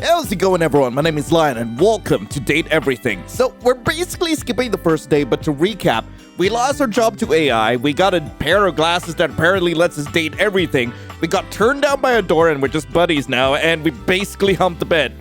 How's it going, everyone? My name is Lion, and welcome to Date Everything. So, we're basically skipping the first day, but to recap, we lost our job to AI, we got a pair of glasses that apparently lets us date everything, we got turned down by a door and we're just buddies now, and we basically humped the bed.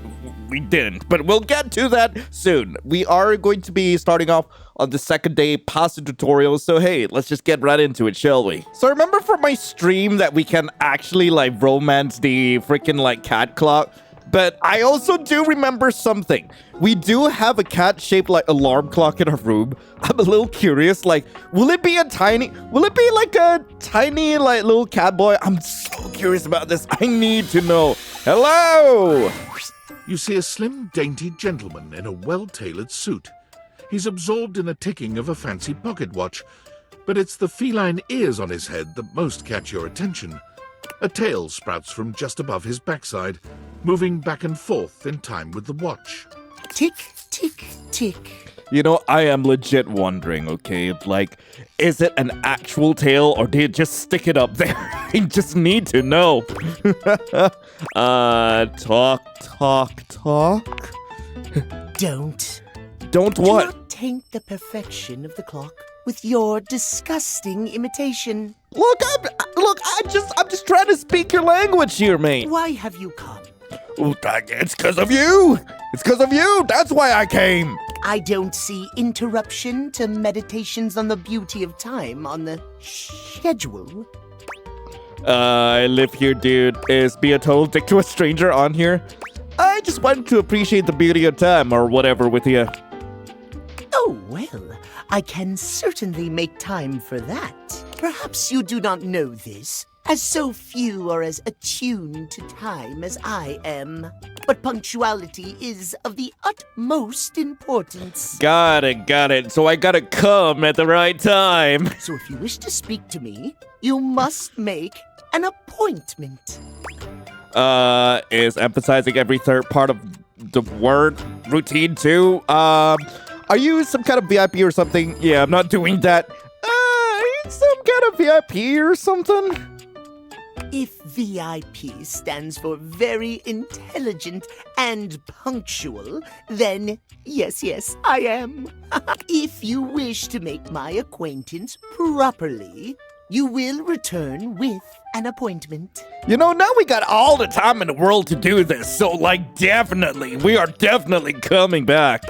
We didn't, but we'll get to that soon. We are going to be starting off on the second day past the tutorial, so hey, let's just get right into it, shall we? So remember from my stream that we can actually like romance the freaking like cat clock? But I also do remember something. We do have a cat-shaped like alarm clock in our room. I'm a little curious, like, will it be like a tiny like little cat boy? I'm so curious about this. I need to know. Hello! You see a slim, dainty gentleman in a well-tailored suit. He's absorbed in the ticking of a fancy pocket watch, but it's the feline ears on his head that most catch your attention. A tail sprouts from just above his backside, moving back and forth in time with the watch. Tick, tick, tick. You know, I am legit wondering, okay, like, is it an actual tail or did it just stick it up there? I just need to know. Talk. Don't. Don't Do what? not taint the perfection of the clock with your disgusting imitation. I'm just trying to speak your language here, mate. Why have you come? Oh, it's because of you. It's because of you. That's why I came. I don't see interruption to meditations on the beauty of time on the schedule. I live here, dude. Is be a total dick to a stranger on here? I just wanted to appreciate the beauty of time or whatever with you. Oh, well, I can certainly make time for that. Perhaps you do not know this, as so few are as attuned to time as I am. But punctuality is of the utmost importance. Got it. So I gotta come at the right time. So if you wish to speak to me, you must make an appointment. Is emphasizing every third part of the word routine too? Are you some kind of VIP or something? Yeah, I'm not doing that. Are you some kind of VIP or something? If VIP stands for very intelligent and punctual, then yes, I am. If you wish to make my acquaintance properly, you will return with an appointment. You know, now we got all the time in the world to do this, so like definitely, we are definitely coming back.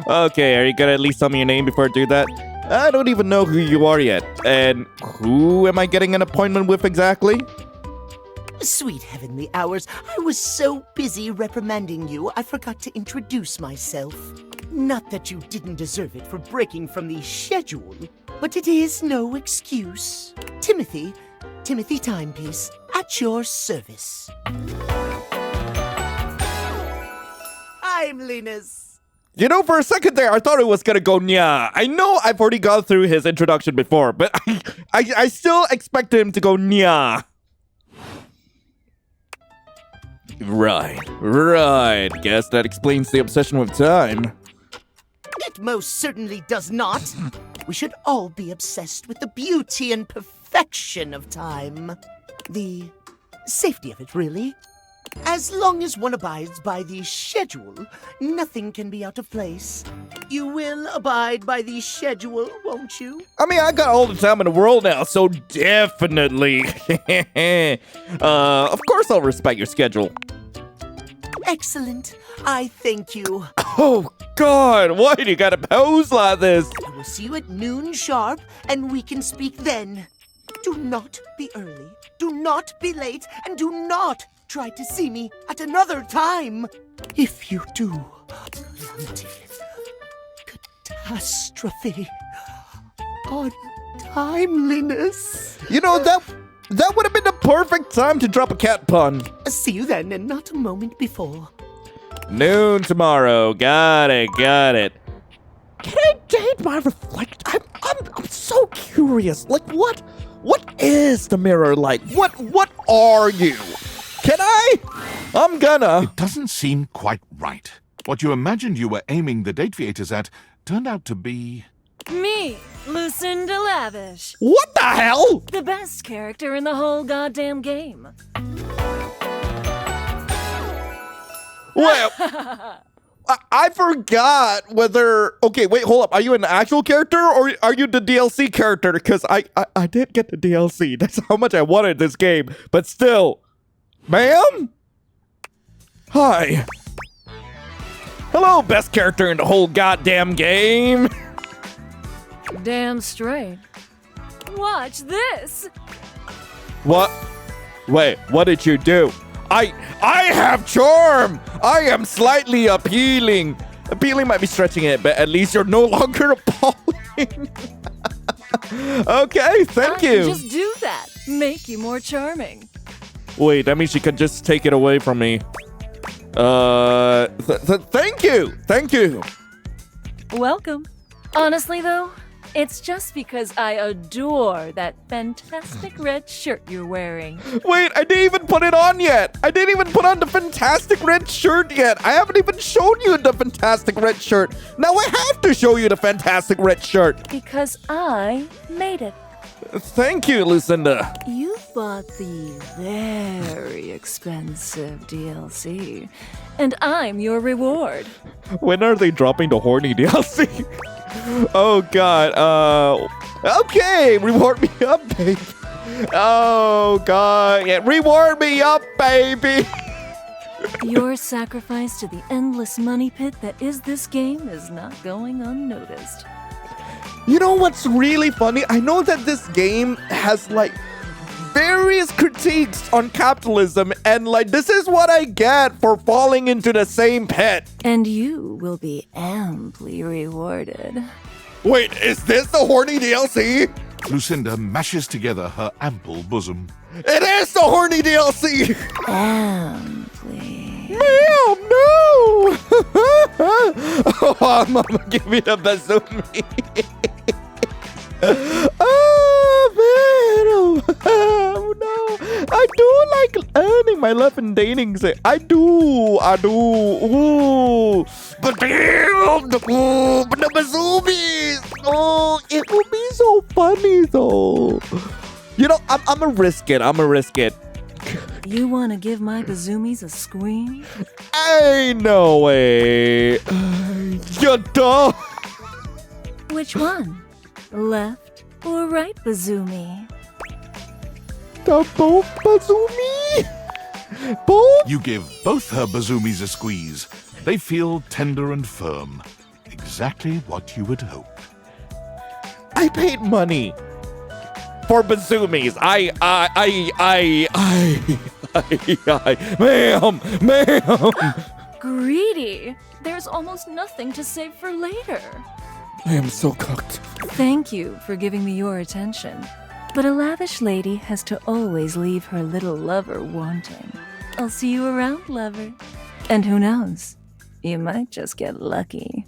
Okay, are you gonna at least tell me your name before I do that? I don't even know who you are yet. And who am I getting an appointment with exactly? Sweet heavenly hours, I was so busy reprimanding you, I forgot to introduce myself. Not that you didn't deserve it for breaking from the schedule, but it is no excuse. Timothy Timepiece, at your service. Timeliness. You know, for a second there, I thought it was gonna go nya. I know I've already gone through his introduction before, but I still expected him to go nya. Right. Guess that explains the obsession with time. It most certainly does not. We should all be obsessed with the beauty and perfection of time. The safety of it, really. As long as one abides by the schedule, nothing can be out of place. You will abide by the schedule, won't you? I mean, I got all the time in the world now, so definitely. Of course I'll respect your schedule. Excellent. I thank you. Oh, God, why do you gotta pose like this? I will see you at noon sharp, and we can speak then. Do not be early, do not be late, and do not try to see me at another time. If you do, calamity, catastrophe, untimeliness. You know, that would have been the perfect time to drop a cat pun. See you then, and not a moment before. Noon tomorrow. Got it. Can I date my reflect? I'm so curious. Like, what is the mirror like? What are you? Can I? I'm gonna. It doesn't seem quite right. What you imagined you were aiming the date creators at turned out to be... Me, Lucinda Lavish. What the hell? The best character in the whole goddamn game. Well, I forgot whether. Okay, wait, hold up. Are you an actual character or are you the DLC character? Because I did get the DLC. That's how much I wanted this game. But still, ma'am. Hi. Hello, best character in the whole goddamn game. Damn straight. Watch this. What? Wait, what did you do? I have charm. I am slightly appealing. Appealing might be stretching it, but at least you're no longer appalling. Okay, thank you. Just do that. Make you more charming. Wait, that means she could just take it away from me. Thank you. Thank you. Welcome. Honestly, though, it's just because I adore that fantastic red shirt you're wearing. Wait, I didn't even put it on yet. I didn't even put on the fantastic red shirt yet. I haven't even shown you the fantastic red shirt. Now I have to show you the fantastic red shirt. Because I made it. Thank you, Lucinda. You bought the very expensive DLC, and I'm your reward. When are they dropping the horny DLC? Oh god. Okay, reward me up, baby. Oh god, yeah, reward me up, baby. Your sacrifice to the endless money pit that is this game is not going unnoticed. You know what's really funny? I know that this game has like various critiques on capitalism, and like this is what I get for falling into the same pit. And you will be amply rewarded. Wait, is this the horny DLC? Lucinda mashes together her ample bosom. It is the horny DLC! Amply. Ma'am, no! Oh, mama, give me the bazoomi. Oh, man. Oh, no. I do like earning my love and dating. I do. Ooh. But the bazoomies. Oh, it will be so funny, though. You know, I'm gonna risk it. You want to give my bazoomies a scream? Ain't no way. You're dumb. Which one? Left or right bazoomi? The both bazoomi. Both? You give both her bazoomies a squeeze. They feel tender and firm. Exactly what you would hope. I paid money for bazoomies. Ma'am. Greedy! There's almost nothing to save for later. I am so cooked. Thank you for giving me your attention. But a lavish lady has to always leave her little lover wanting. I'll see you around, lover. And who knows? You might just get lucky.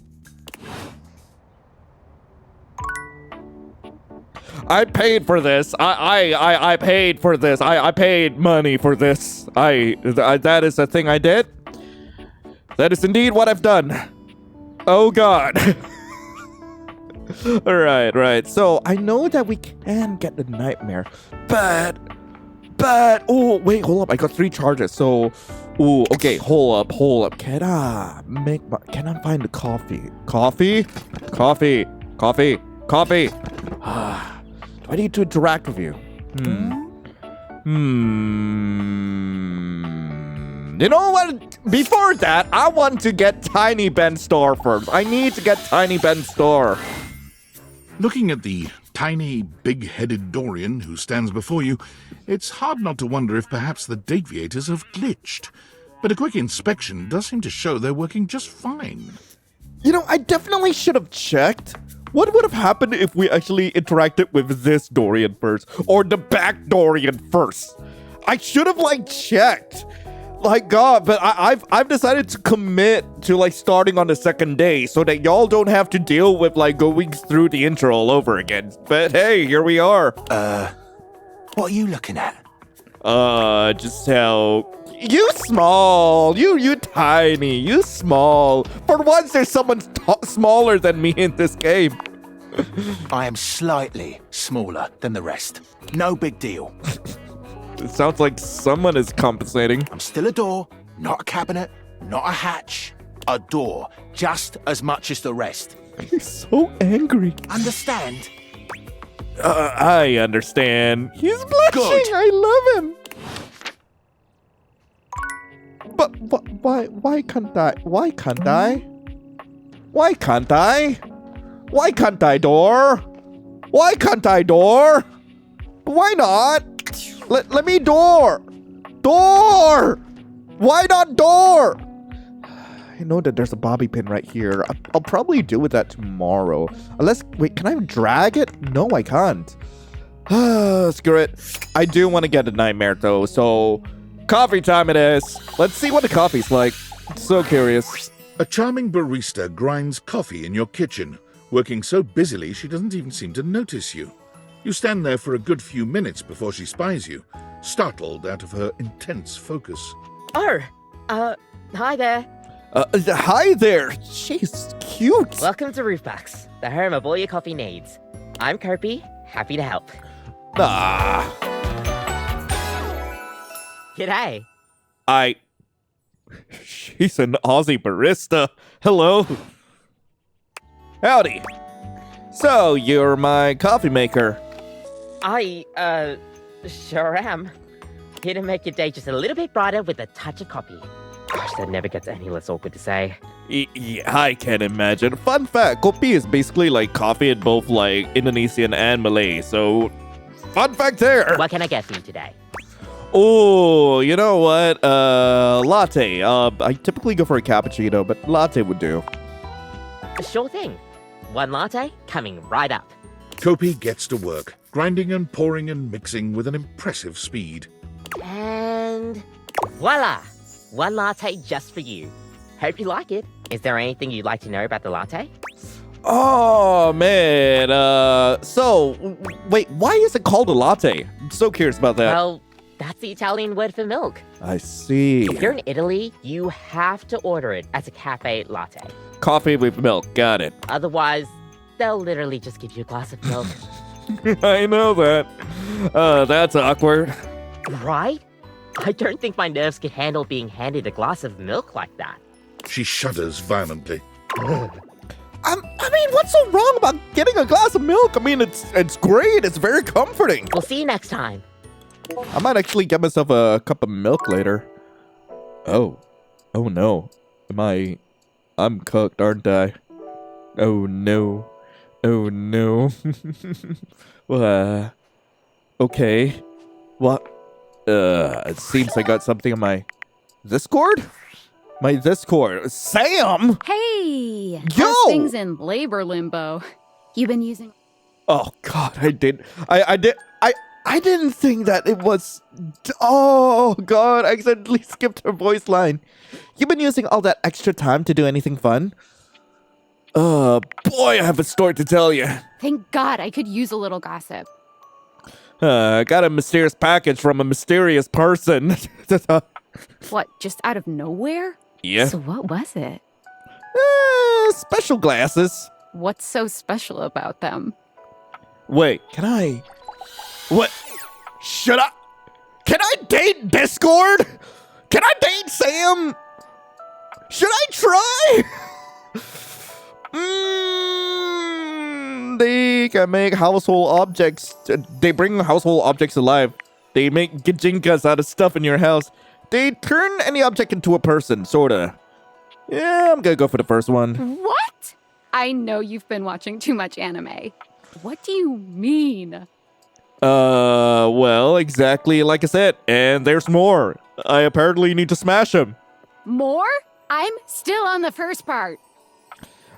I paid for this. I paid for this. I paid money for this. That is a thing I did. That is indeed what I've done. Oh God. Right. So I know that we can get the nightmare, but oh wait, hold up. I got 3 charges. So, okay, hold up. Can I find the coffee? Do I need to interact with you? You know what? Before that, I want to get Tiny Ben Store first. I need to get Tiny Ben Store. Looking at the tiny, big-headed Dorian who stands before you, it's hard not to wonder if perhaps the Dateviators have glitched. But a quick inspection does seem to show they're working just fine. You know, I definitely should have checked. What would have happened if we actually interacted with this Dorian first? Or the back Dorian first? I should have, checked. God, but I've decided to commit to, starting on the second day so that y'all don't have to deal with, going through the intro all over again. But hey, here we are. What are you looking at? Just how... You small. You tiny. You small. For once, there's someone smaller than me in this game. I am slightly smaller than the rest. No big deal. It sounds like someone is compensating. I'm still a door, not a cabinet, Not a hatch, a door, just as much as the rest. He's so angry. Understand? I understand. He's blushing. Good. I love him. But why can't I? Why can't I? Why can't I? Why can't I, door? Why can't I, door? Why not? Let me door. Door. Why not door? I know that there's a bobby pin right here. I'll probably deal with that tomorrow. Unless, wait, can I drag it? No, I can't. Screw it. I do want to get a nightmare though, so coffee time it is. Let's see what the coffee's like. So curious. A charming barista grinds coffee in your kitchen, working so busily she doesn't even seem to notice you. You stand there for a good few minutes before she spies you, startled out of her intense focus. Oh, hi there. Hi there. She's cute. Welcome to Roofbox, the home of all your coffee needs. I'm Kirby, happy to help. Ah, G'day. she's an Aussie barista. Hello. Howdy. So, you're my coffee maker. I, sure am. Here to make your day just a little bit brighter with a touch of coffee. Gosh, that never gets any less awkward to say. Yeah, I can imagine. Fun fact, kopi is basically like coffee in both like Indonesian and Malay. So, fun fact there. What can I get for you today? Oh, you know what? Latte. I typically go for a cappuccino, but latte would do. Sure thing. One latte coming right up. Kopi gets to work, grinding and pouring and mixing with an impressive speed. And voila! One latte just for you. Hope you like it. Is there anything you'd like to know about the latte? Oh, man. Wait, why is it called a latte? I'm so curious about that. Well, that's the Italian word for milk. I see. If you're in Italy, you have to order it as a cafe latte. Coffee with milk. Got it. Otherwise, they'll literally just give you a glass of milk. I know that. That's awkward. Right? I don't think my nerves could handle being handed a glass of milk like that. She shudders violently. I mean, what's so wrong about getting a glass of milk? I mean, it's great. It's very comforting. We'll see you next time. I might actually get myself a cup of milk later. Oh no. I'm cooked, aren't I? Oh no. Well, okay. What? It seems I got something on my Discord? My Discord. Sam! Hey! Yo! How's things in labor limbo? You been using... Oh god, I didn't think that it was... Oh god, I accidentally skipped her voice line. You been using all that extra time to do anything fun? Boy, I have a story to tell you. Thank God, I could use a little gossip. I got a mysterious package from a mysterious person. What, just out of nowhere? Yeah. So what was it? Special glasses. What's so special about them? Wait, can I... What? Should I... Can I date Discord? Can I date Sam? Should I try? They can make household objects. They bring household objects alive. They make gijinkas out of stuff in your house. They turn any object into a person, sorta. Yeah, I'm gonna go for the first one. What? I know you've been watching too much anime. What do you mean? Well, exactly like I said. And there's more. I apparently need to smash him. More? I'm still on the first part.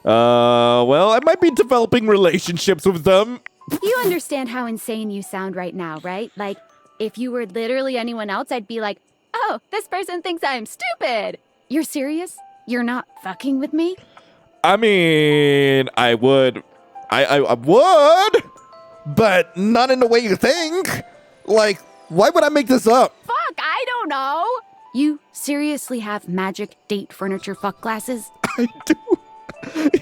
Well, I might be developing relationships with them. You understand how insane you sound right now, right? Like, if you were literally anyone else, I'd be like, oh, this person thinks I'm stupid. You're serious? You're not fucking with me? I mean, I would. I would, but not in the way you think. Like, why would I make this up? Fuck, I don't know. You seriously have magic date furniture fuck glasses? I do.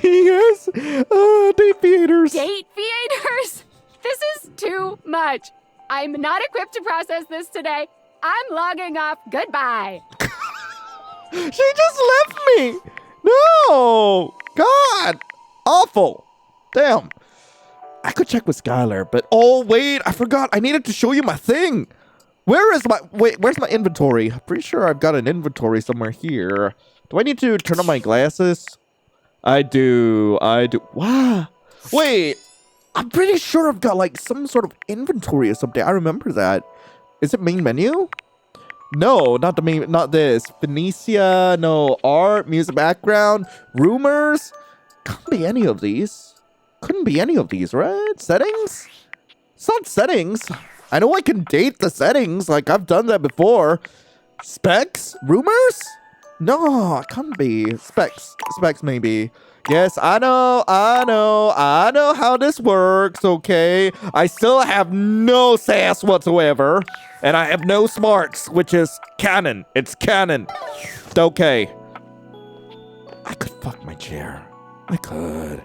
Yes. Date theaters. Date theaters? This is too much. I'm not equipped to process this today. I'm logging off. Goodbye. She just left me. No. God. Awful. Damn. I could check with Skylar, but oh wait, I forgot. I needed to show you my thing. Where's my inventory? I'm pretty sure I've got an inventory somewhere here. Do I need to turn on my glasses? I do. Wow. Wait. I'm pretty sure I've got like some sort of inventory or something. I remember that. Is it main menu? No, not the main, not this. Phoenicia, no. Art, music background, rumors. Can't be any of these. Couldn't be any of these, right? Settings? It's not settings. I know I can date the settings. Like, I've done that before. Specs? Rumors? No, it can't be. Specs. Specs, maybe. Yes, I know how this works, okay? I still have no sass whatsoever. And I have no smarts, which is canon. It's canon. Okay. I could fuck my chair. I could.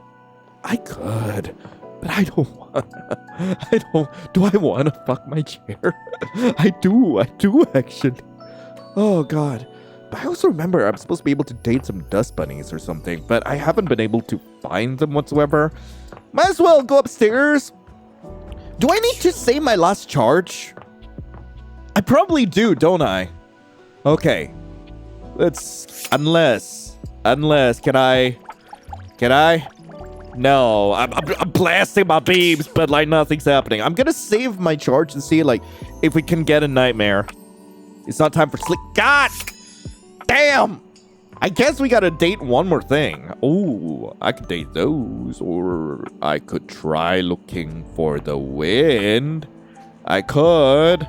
But I don't want. Do I want to fuck my chair? I do actually. Oh, God. But I also remember I'm supposed to be able to date some dust bunnies or something, but I haven't been able to find them whatsoever. Might as well go upstairs. Do I need to save my last charge? I probably do, don't I? Okay. Unless, can I? No, I'm blasting my beams, but like nothing's happening. I'm gonna save my charge and see like if we can get a nightmare. It's not time for sleep. God damn! I guess we gotta date one more thing. Oh, I could date those, or I could try looking for the wind. I could.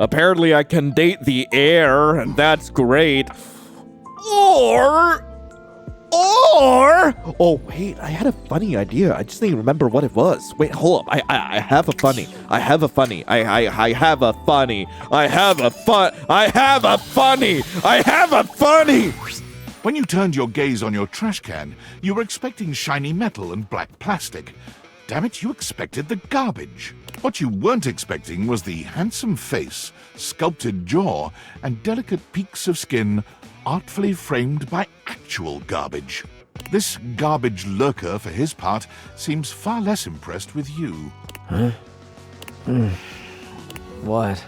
Apparently, I can date the air, and that's great. Or, oh wait, I had a funny idea. I just need to remember what it was. Wait, hold up. I have a funny. I have a funny. When you turned your gaze on your trash can, you were expecting shiny metal and black plastic. Damn it, you expected the garbage. What you weren't expecting was the handsome face, sculpted jaw, and delicate peaks of skin artfully framed by actual garbage. This garbage lurker, for his part, seems far less impressed with you. Huh? What?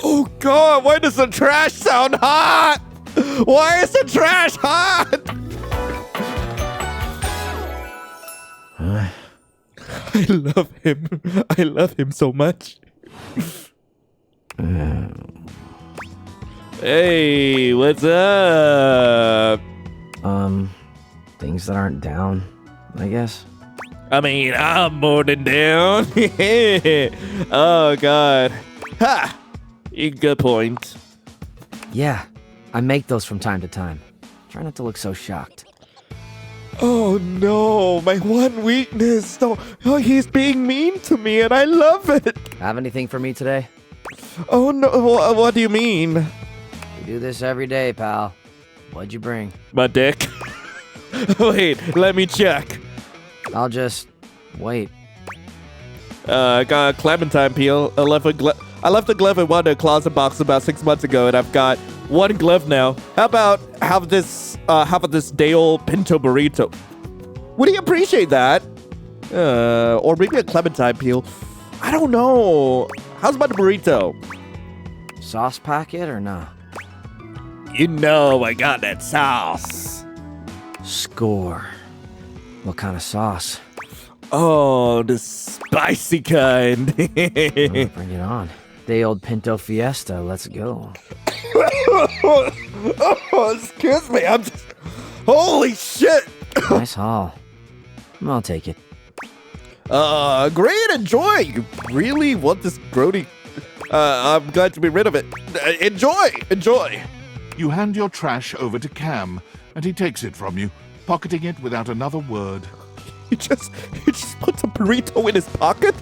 Oh God, why does the trash sound hot? Why is the trash hot? Huh? I love him. I love him so much. Hey, what's up? Things that aren't down, I guess. I mean, I'm more than down. Oh, God. Ha! Good point. Yeah, I make those from time to time. Try not to look so shocked. Oh, no. My one weakness. No. Oh, he's being mean to me, and I love it. Have anything for me today? Oh, no. What do you mean? We do this every day, pal. What'd you bring? My dick. Wait, let me check. I'll just wait. I got a clementine peel. I left a glove in one of the closet box about 6 months ago, and I've got one glove now. How about have this day old pinto burrito? Would he appreciate that? Or maybe a clementine peel. I don't know. How's about the burrito? Sauce packet or nah? You know I got that sauce. Score. What kind of sauce? Oh, the spicy kind. Bring it on. Day old Pinto Fiesta. Let's go. Oh, excuse me. I'm just... Holy shit. Nice haul. I'll take it. Great. Enjoy. You really want this grody? I'm glad to be rid of it. Enjoy. You hand your trash over to Cam, and he takes it from you, pocketing it without another word. He just puts a burrito in his pocket?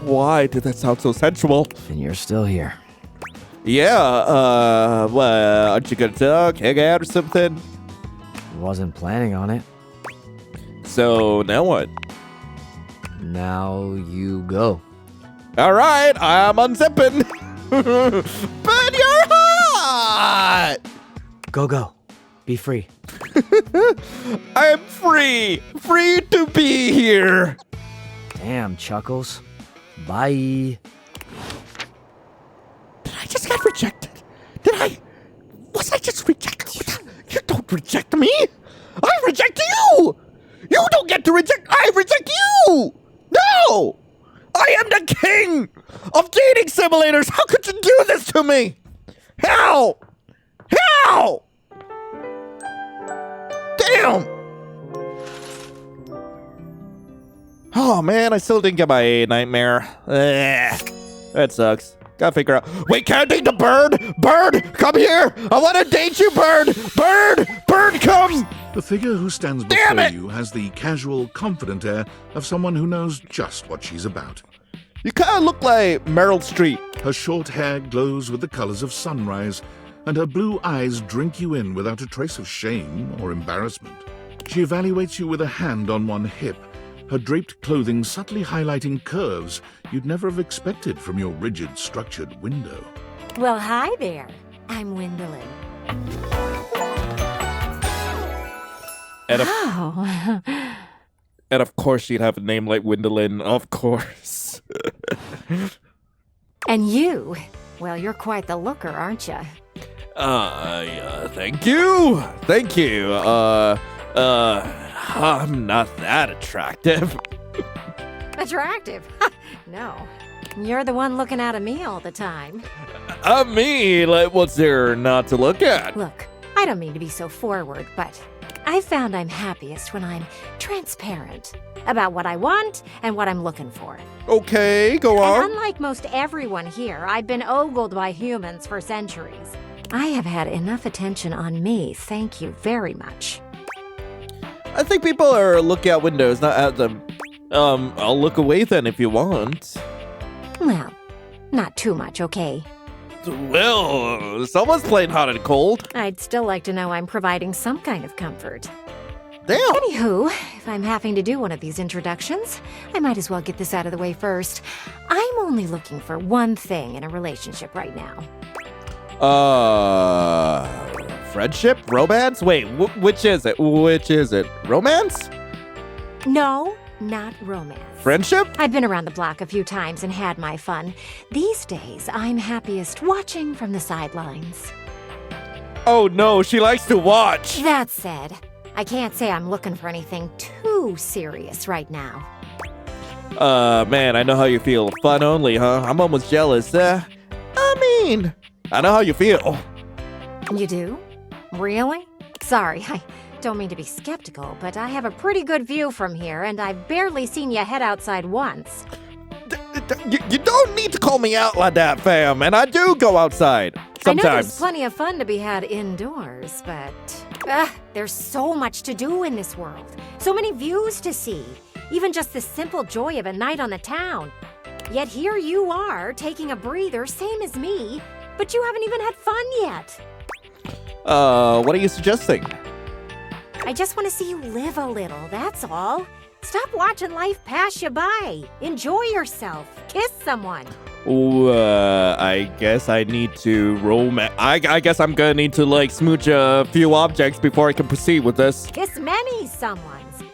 Why did that sound so sensual? And you're still here. Yeah, well, aren't you gonna talk, hang out or something? Wasn't planning on it. So, now what? Now you go. Alright, I'm unzipping. But you're hot! What? Go. Be free. I am free. Free to be here. Damn, Chuckles. Bye. Did I just get rejected? Was I just rejected? You don't reject me. I reject you. You don't get to reject. I reject you. No. I am the king of dating simulators. How could you do this to me? How? Damn. Oh man, I still didn't get my A nightmare. That sucks. Gotta figure out. Wait, can I date the bird? Bird, come here! I want to date you, bird! Bird, come! The figure who stands before you has the casual, confident air of someone who knows just what she's about. You kind of look like Meryl Streep. Her short hair glows with the colors of sunrise, and her blue eyes drink you in without a trace of shame or embarrassment. She evaluates you with a hand on one hip, her draped clothing subtly highlighting curves you'd never have expected from your rigid, structured window. Well, hi there. I'm Gwendolyn. And of course she'd have a name like Gwendolyn, of course. And you? Well, you're quite the looker, aren't you? Thank you. I'm not that attractive. Attractive? No. You're the one looking out at me all the time. Me? Like, what's there not to look at? Look, I don't mean to be so forward, but I found I'm happiest when I'm transparent about what I want and what I'm looking for. Okay, go on. And unlike most everyone here, I've been ogled by humans for centuries. I have had enough attention on me, thank you very much. I think people are looking out windows, not at them. I'll look away then if you want. Well, not too much, okay? Well, someone's playing hot and cold. I'd still like to know I'm providing some kind of comfort. Damn. Anywho, if I'm having to do one of these introductions, I might as well get this out of the way first. I'm only looking for one thing in a relationship right now. Friendship? Romance? Wait, which is it? Romance? No, not romance. Friendship? I've been around the block a few times and had my fun. These days, I'm happiest watching from the sidelines. Oh no, she likes to watch. That said, I can't say I'm looking for anything too serious right now. Man, I know how you feel. Fun only, huh? I'm almost jealous. I know how you feel. You do? Really? Sorry, I don't mean to be skeptical, but I have a pretty good view from here, and I've barely seen you head outside once. You don't need to call me out like that, fam, and I do go outside sometimes. I know there's plenty of fun to be had indoors, but there's so much to do in this world. So many views to see. Even just the simple joy of a night on the town. Yet here you are, taking a breather, same as me, but you haven't even had fun yet. What are you suggesting? I just want to see you live a little, that's all. Stop watching life pass you by. Enjoy yourself. Kiss someone. I guess I need to I guess I'm gonna need to, like, smooch a few objects before I can proceed with this. Kiss many someones.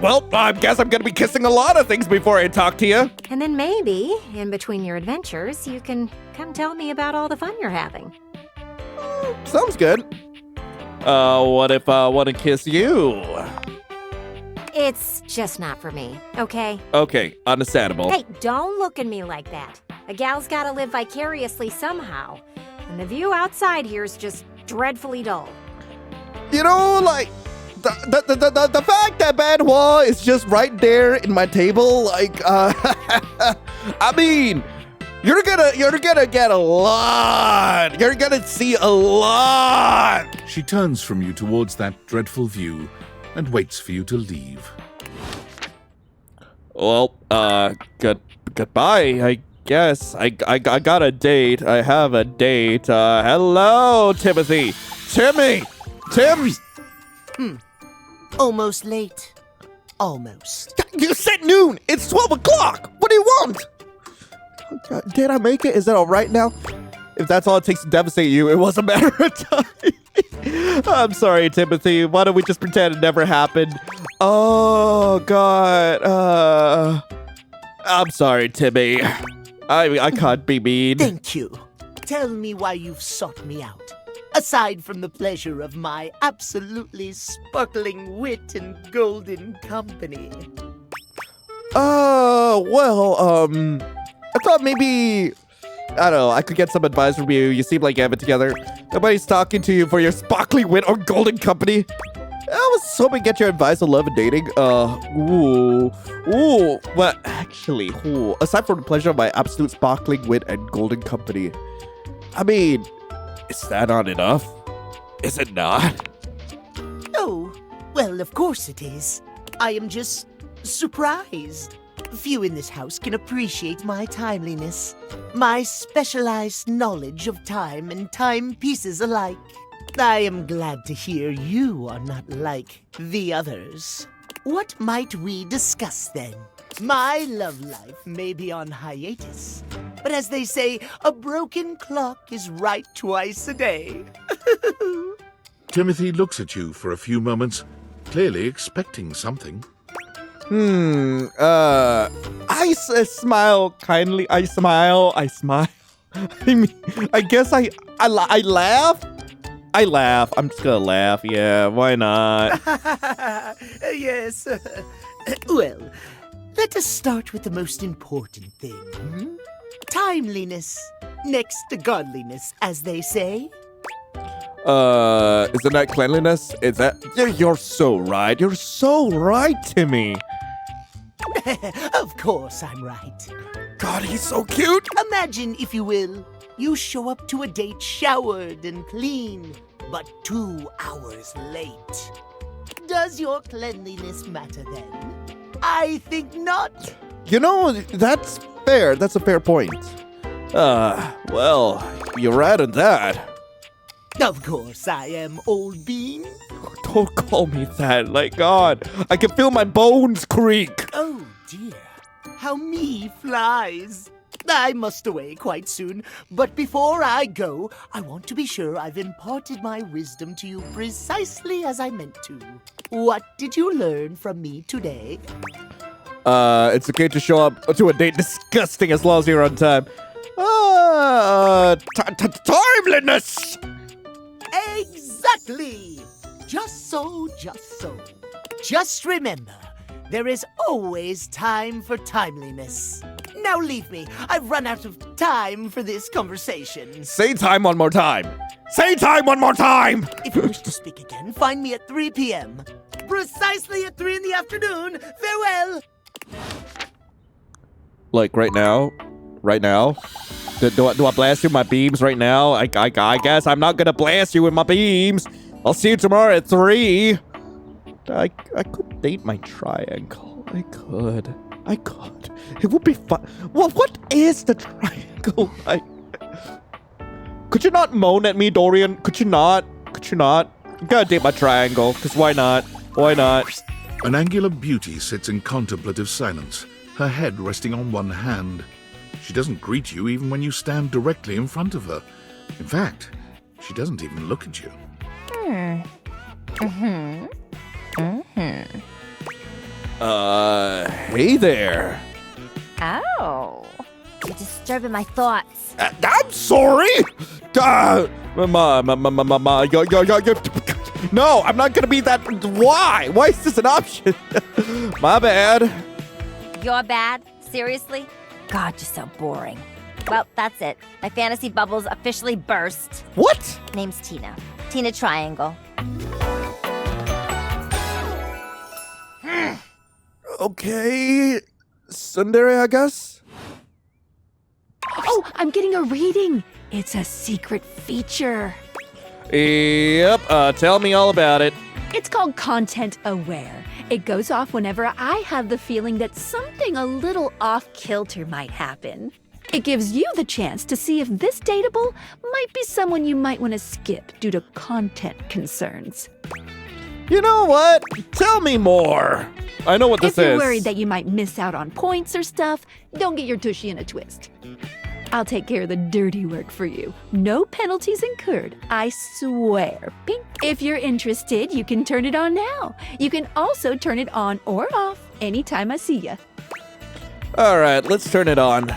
Well, I guess I'm gonna be kissing a lot of things before I talk to you. And then maybe, in between your adventures, you can come tell me about all the fun you're having. Sounds good. What if I want to kiss you? It's just not for me, okay? Okay, understandable. Hey, don't look at me like that. A gal's gotta live vicariously somehow. And the view outside here is just dreadfully dull. You know, like, the fact that Banhua is just right there in my table, like, I mean, you're gonna get a lot. You're gonna see a lot. She turns from you towards that dreadful view and waits for you to leave. Well, goodbye, I guess. I got a date. I have a date. Hello, Timothy. Tim! Almost late. Almost. You said noon! It's 12 o'clock! What do you want? Did I make it? Is that alright now? If that's all it takes to devastate you, it was a matter of time. I'm sorry, Timothy. Why don't we just pretend it never happened? Oh, God. I'm sorry, Timmy. I can't be mean. Thank you. Tell me why you've sought me out. Aside from the pleasure of my absolutely sparkling wit and golden company. I thought maybe, I don't know, I could get some advice from you. You seem like you have it together. Nobody's talking to you for your sparkling wit or golden company. I was hoping to get your advice on love and dating. Well, actually, aside from the pleasure of my absolute sparkling wit and golden company, I mean, is that not enough? Is it not? Oh, well, of course it is. I am just surprised. Few in this house can appreciate my timeliness, my specialized knowledge of time and timepieces alike. I am glad to hear you are not like the others. What might we discuss then? My love life may be on hiatus, but as they say, a broken clock is right twice a day. Timothy looks at you for a few moments, clearly expecting something. I smile kindly. I smile. I mean, I guess I laugh. I laugh. I'm just gonna laugh. Yeah, why not? Yes. Well, let us start with the most important thing. Timeliness, next to godliness, as they say. Isn't that cleanliness? Is that? Yeah, you're so right. You're so right, Timmy. Of course I'm right. God, he's so cute. Imagine, if you will, you show up to a date showered and clean, but 2 hours late. Does your cleanliness matter then? I think not. You know, that's fair. That's a fair point. Well, you're right on that. Of course I am, old bean. Don't call me that. Like, God, I can feel my bones creak. Oh, dear. How me flies. I must away quite soon, but before I go, I want to be sure I've imparted my wisdom to you precisely as I meant to. What did you learn from me today? It's okay to show up to a date disgusting as long as you're on time. Timeliness! Exactly! Just so, just so. Just remember, there is always time for timeliness. Now leave me. I've run out of time for this conversation. Say time one more time. Say time one more time! If you wish to speak again, find me at 3 p.m. Precisely at 3 in the afternoon. Farewell! Like, right now? Right now? Do I blast you with my beams right now? I guess I'm not gonna blast you with my beams. I'll see you tomorrow at 3. I could date my triangle. I could. It would be fun. Well, what is the triangle like? Could you not moan at me, Dorian? Could you not? I'm gonna date my triangle, because why not? Why not? An angular beauty sits in contemplative silence, her head resting on one hand. She doesn't greet you even when you stand directly in front of her. In fact, she doesn't even look at you. Hey there. Oh. You're disturbing my thoughts. I'm sorry. No, I'm not gonna be that. Why? Why is this an option? My bad. You're bad? Seriously? God, you're so boring. Well, that's it. My fantasy bubbles officially burst. What? Name's Tina. Tina Triangle. Okay. Sundari, I guess? Oh, I'm getting a reading. It's a secret feature. Yep, tell me all about it. It's called Content Aware. It goes off whenever I have the feeling that something a little off-kilter might happen. It gives you the chance to see if this dateable might be someone you might want to skip due to content concerns. You know what? Tell me more. I know what this is. If you're worried that you might miss out on points or stuff, don't get your tushy in a twist. I'll take care of the dirty work for you. No penalties incurred, I swear. Pink. If you're interested, you can turn it on now. You can also turn it on or off anytime I see you. All right, let's turn it on.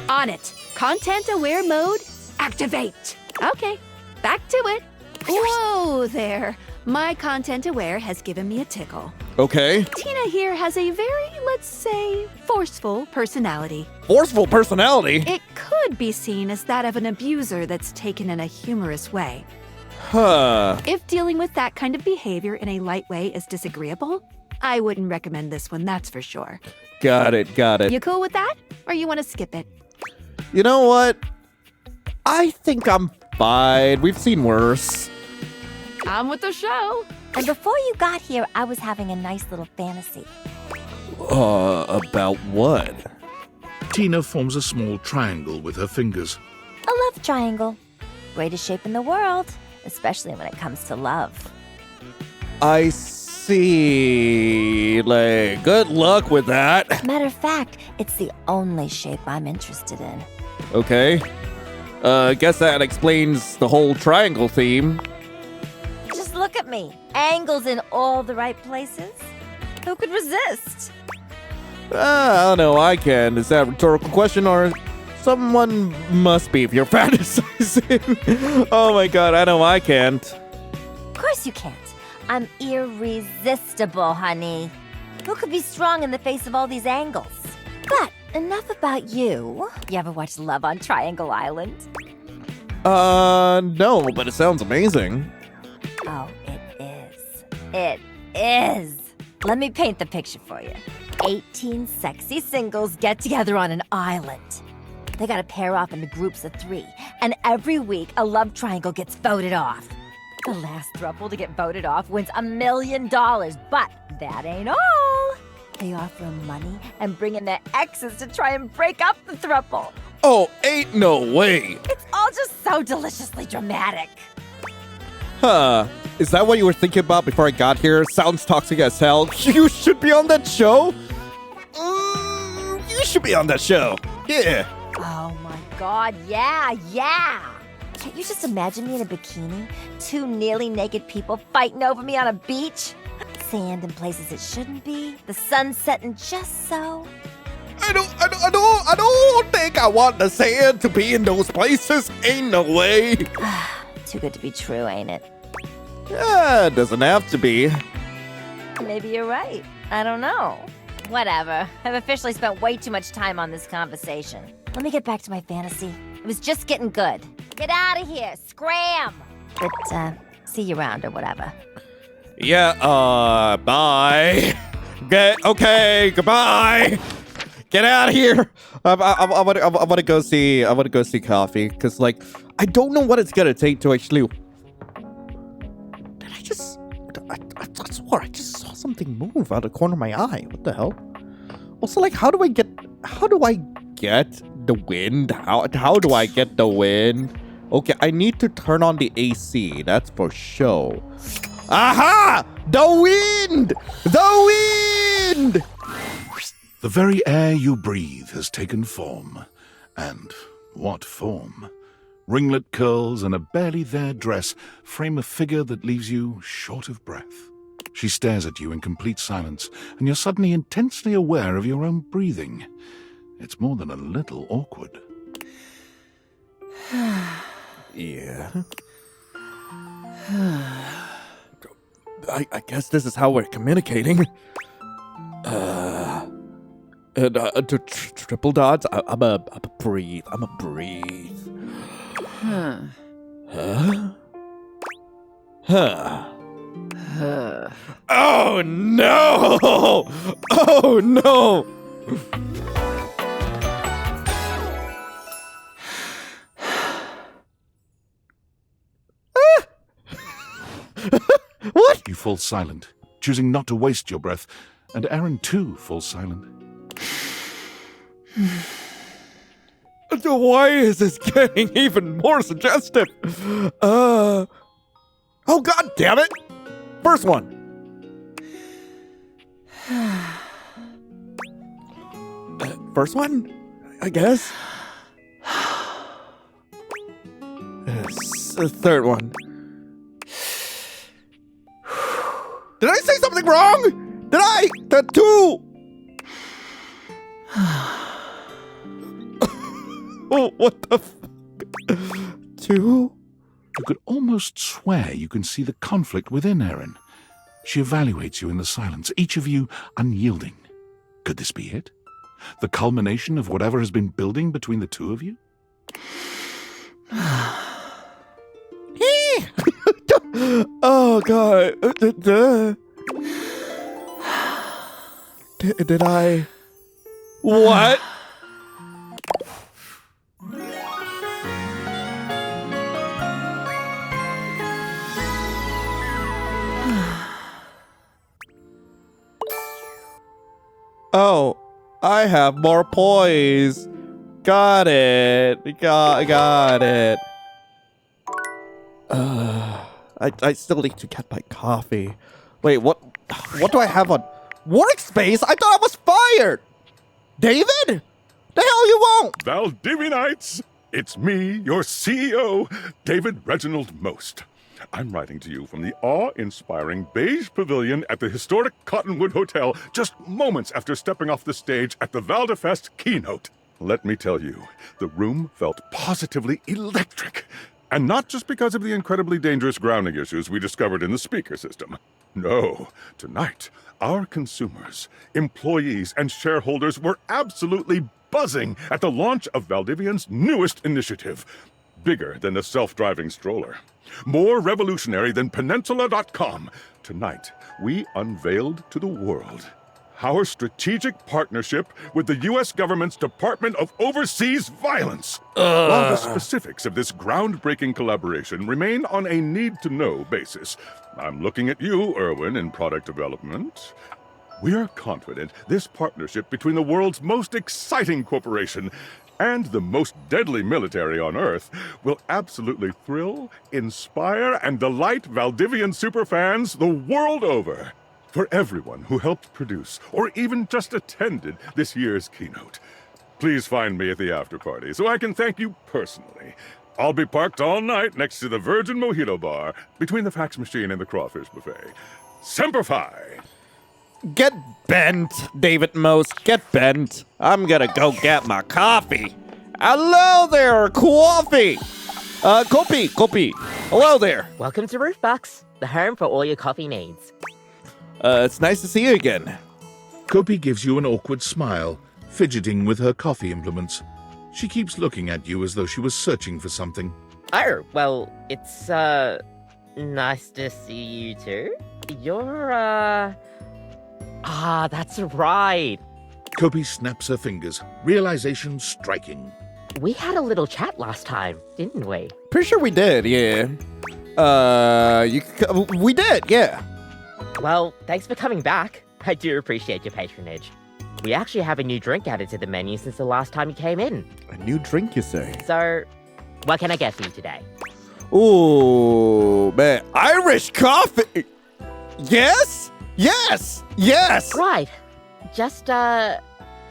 On it. Content-aware mode, activate. Okay, back to it. Whoa there. My content-aware has given me a tickle. Okay. Tina here has a very, let's say, forceful personality. Forceful personality? It could be seen as that of an abuser that's taken in a humorous way. Huh. If dealing with that kind of behavior in a light way is disagreeable, I wouldn't recommend this one, that's for sure. Got it, got it. You cool with that? Or you want to skip it? You know what? I think I'm fine. We've seen worse. I'm with the show. And before you got here, I was having a nice little fantasy. About what? Tina forms a small triangle with her fingers. A love triangle. Greatest shape in the world, especially when it comes to love. I see. Like, good luck with that. Matter of fact, it's the only shape I'm interested in. Okay. Guess that explains the whole triangle theme. Just look at me. Angles in all the right places. Who could resist? I don't know, I can. Is that a rhetorical question or someone must be if you're fantasizing? Oh my god, I know I can't. Of course you can't. I'm irresistible, honey. Who could be strong in the face of all these angles? But enough about you. You ever watch Love on Triangle Island? No, but it sounds amazing. Oh, it is. It is. Let me paint the picture for you. 18 sexy singles get together on an island. They gotta pair off into groups of 3, and every week a love triangle gets voted off. The last throuple to get voted off wins $1 million, but that ain't all. They offer 'em money and bring in their exes to try and break up the throuple. Oh, ain't no way. It's all just so deliciously dramatic. Huh. Is that what you were thinking about before I got here? Sounds toxic as hell. You should be on that show. You should be on that show. Yeah. Oh my god, yeah. Can't you just imagine me in a bikini? 2 nearly naked people fighting over me on a beach? Sand in places it shouldn't be. The sun setting just so. I don't think I want the sand to be in those places. Ain't no way. Too good to be true, ain't it? Yeah, it doesn't have to be. Maybe you're right. I don't know. Whatever. I've officially spent way too much time on this conversation. Let me get back to my fantasy. It was just getting good. Get out of here. Scram! But, see you around or whatever. Yeah, bye. Okay, goodbye. Get out of here. I want to go see Coffee, because, like, I don't know what it's gonna take to actually... I swore I just saw something move out of the corner of my eye. What the hell? Also, like, how do I get the wind? How do I get the wind? Okay, I need to turn on the AC. That's for sure. Aha! The wind! The wind! The very air you breathe has taken form. And what form? Ringlet curls and a barely there dress frame a figure that leaves you short of breath. She stares at you in complete silence, and you're suddenly intensely aware of your own breathing. It's more than a little awkward. Yeah. I guess this is how we're communicating. Triple dots. I'm a breathe. Huh? Oh no! Oh no! What? You fall silent, choosing not to waste your breath, and Aaron too falls silent. Why is this getting even more suggestive? Oh god damn it! First one. First one? I guess. the third one. Did I say something wrong? Did I? The 2. Oh, what the f... 2? You could almost swear you can see the conflict within Erin. She evaluates you in the silence, each of you unyielding. Could this be it? The culmination of whatever has been building between the two of you? Oh, God. Did I... What? Oh, I have more poise. Got it. Got it. I still need to get my coffee. Wait, what do I have on workspace? I thought I was fired. David? The hell you won't? Valdivianites, it's me, your CEO, David Reginald Most. I'm writing to you from the awe-inspiring beige pavilion at the historic Cottonwood Hotel just moments after stepping off the stage at the Valdefest keynote. Let me tell you, the room felt positively electric. And not just because of the incredibly dangerous grounding issues we discovered in the speaker system. No, tonight, our consumers, employees, and shareholders were absolutely buzzing at the launch of Valdivian's newest initiative. Bigger than the self-driving stroller. More revolutionary than Peninsula.com. Tonight, we unveiled to the world our strategic partnership with the U.S. government's Department of Overseas Violence. While the specifics of this groundbreaking collaboration remain on a need-to-know basis, I'm looking at you, Erwin, in product development. We're confident this partnership between the world's most exciting corporation and the most deadly military on Earth will absolutely thrill, inspire, and delight Valdivian superfans the world over. For everyone who helped produce or even just attended this year's keynote, please find me at the after party so I can thank you personally. I'll be parked all night next to the Virgin Mojito Bar between the fax machine and the crawfish buffet. Semper Fi! Get bent, David Most. Get bent. I'm gonna go get my coffee. Hello there, coffee. Kopi. Hello there. Welcome to Roofbox, the home for all your coffee needs. It's nice to see you again. Kopi gives you an awkward smile, fidgeting with her coffee implements. She keeps looking at you as though she was searching for something. Oh, well, it's, nice to see you too. You're, that's right. Kopi snaps her fingers, realization striking. We had a little chat last time, didn't we? Pretty sure we did, yeah. We did, yeah. Well, thanks for coming back. I do appreciate your patronage. We actually have a new drink added to the menu since the last time you came in. A new drink, you say? So, what can I get for you today? Ooh, man. Irish coffee! Yes! Right. Just,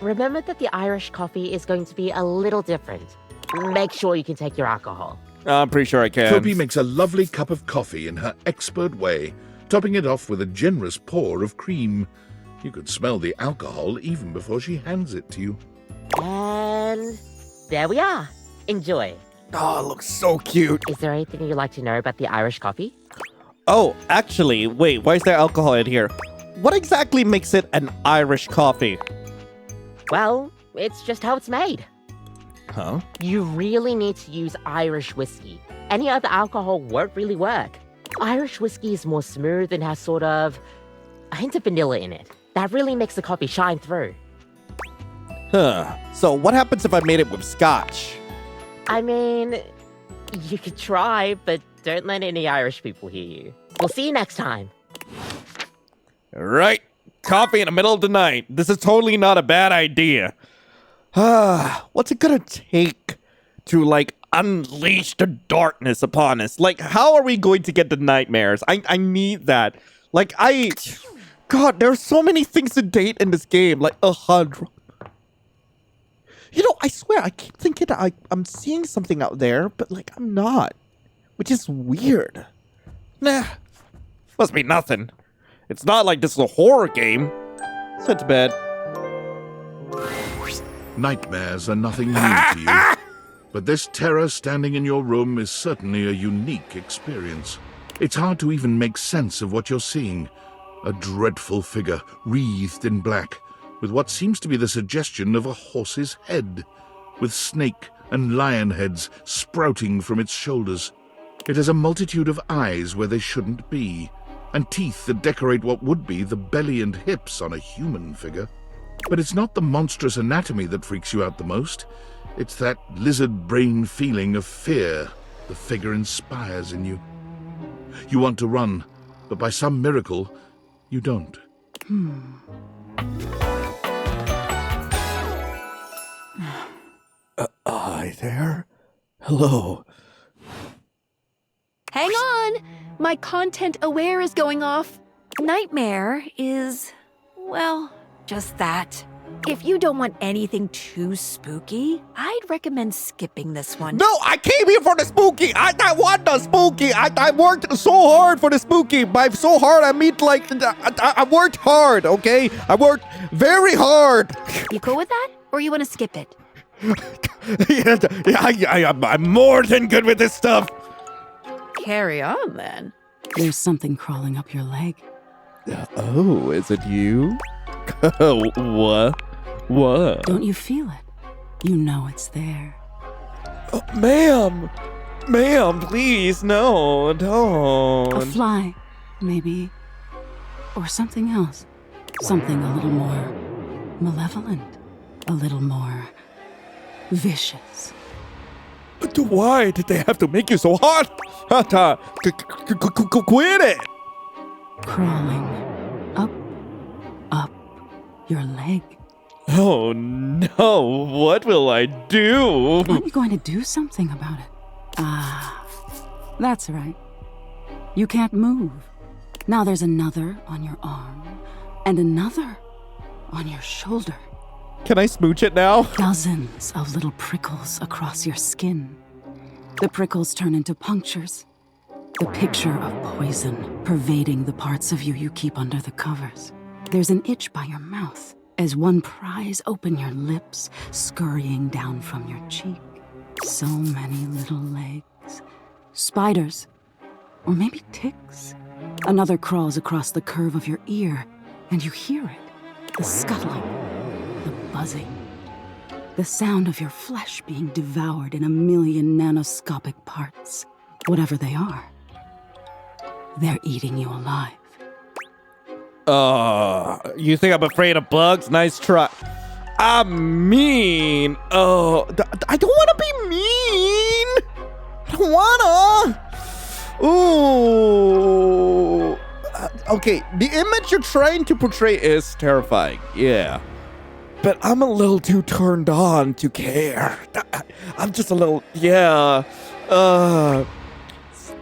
remember that the Irish coffee is going to be a little different. Make sure you can take your alcohol. I'm pretty sure I can. Kopi makes a lovely cup of coffee in her expert way, topping it off with a generous pour of cream. You could smell the alcohol even before she hands it to you. And there we are. Enjoy. Oh, it looks so cute. Is there anything you'd like to know about the Irish coffee? Oh, actually, wait, why is there alcohol in here? What exactly makes it an Irish coffee? Well, it's just how it's made. Huh? You really need to use Irish whiskey. Any other alcohol won't really work. Irish whiskey is more smooth and has sort of a hint of vanilla in it. That really makes the coffee shine through. Huh. So what happens if I made it with scotch? I mean, you could try, but don't let any Irish people hear you. We'll see you next time. Right. Coffee in the middle of the night. This is totally not a bad idea. What's it gonna take to, like, unleash the darkness upon us? Like, how are we going to get the nightmares? I need that. Like, God, there are so many things to date in this game. Like, 100. You know, I swear, I keep thinking that I'm seeing something out there, but, like, I'm not. which is weird. Nah, must be nothing. It's not like this is a horror game. Let's head to bed. Nightmares are nothing new to you, but this terror standing in your room is certainly a unique experience. It's hard to even make sense of what you're seeing. A dreadful figure, wreathed in black, with what seems to be the suggestion of a horse's head, with snake and lion heads sprouting from its shoulders. It has a multitude of eyes where they shouldn't be, and teeth that decorate what would be the belly and hips on a human figure. But it's not the monstrous anatomy that freaks you out the most. It's that lizard brain feeling of fear the figure inspires in you. You want to run, but by some miracle, you don't. Hi there. Hello. Hang on! My content aware is going off. Nightmare is, well, just that. If you don't want anything too spooky, I'd recommend skipping this one. No, I came here for the spooky. I want the spooky. I worked so hard for the spooky. By so hard, I mean like, I worked hard, okay? I worked very hard. You cool with that? Or you want to skip it? I'm more than good with this stuff. Carry on, then. There's something crawling up your leg. Oh, is it you? What? What? Don't you feel it? You know it's there. Oh, ma'am! Ma'am, please, no, don't. A fly, maybe. Or something else. Something a little more malevolent. A little more vicious. But why did they have to make you so hot? Quit it! Crawling up your leg. Oh no, what will I do? Aren't you going to do something about it? Ah, that's right. You can't move. Now there's another on your arm, and another on your shoulder. Can I smooch it now? Dozens of little prickles across your skin. The prickles turn into punctures. The picture of poison pervading the parts of you keep under the covers. There's an itch by your mouth as one pries open your lips, scurrying down from your cheek. So many little legs. Spiders. Or maybe ticks. Another crawls across the curve of your ear, and you hear it. The scuttling. The buzzing. The sound of your flesh being devoured in a million nanoscopic parts. Whatever they are. They're eating you alive. You think I'm afraid of bugs? Nice try. I'm mean. Oh, I don't want to be mean. I don't wanna. Ooh. Okay, the image you're trying to portray is terrifying. Yeah. But I'm a little too turned on to care. I'm just a little, yeah.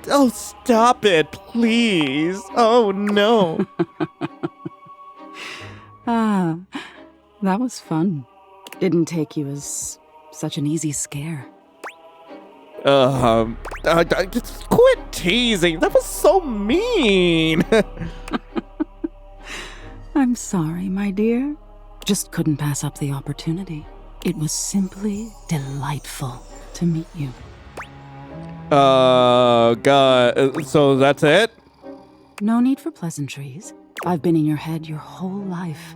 Oh, stop it, please. Oh, no. Ah, that was fun. Didn't take you as such an easy scare. Just quit teasing. That was so mean. I'm sorry, my dear. Just couldn't pass up the opportunity. It was simply delightful to meet you. God, so that's it? No need for pleasantries. I've been in your head your whole life.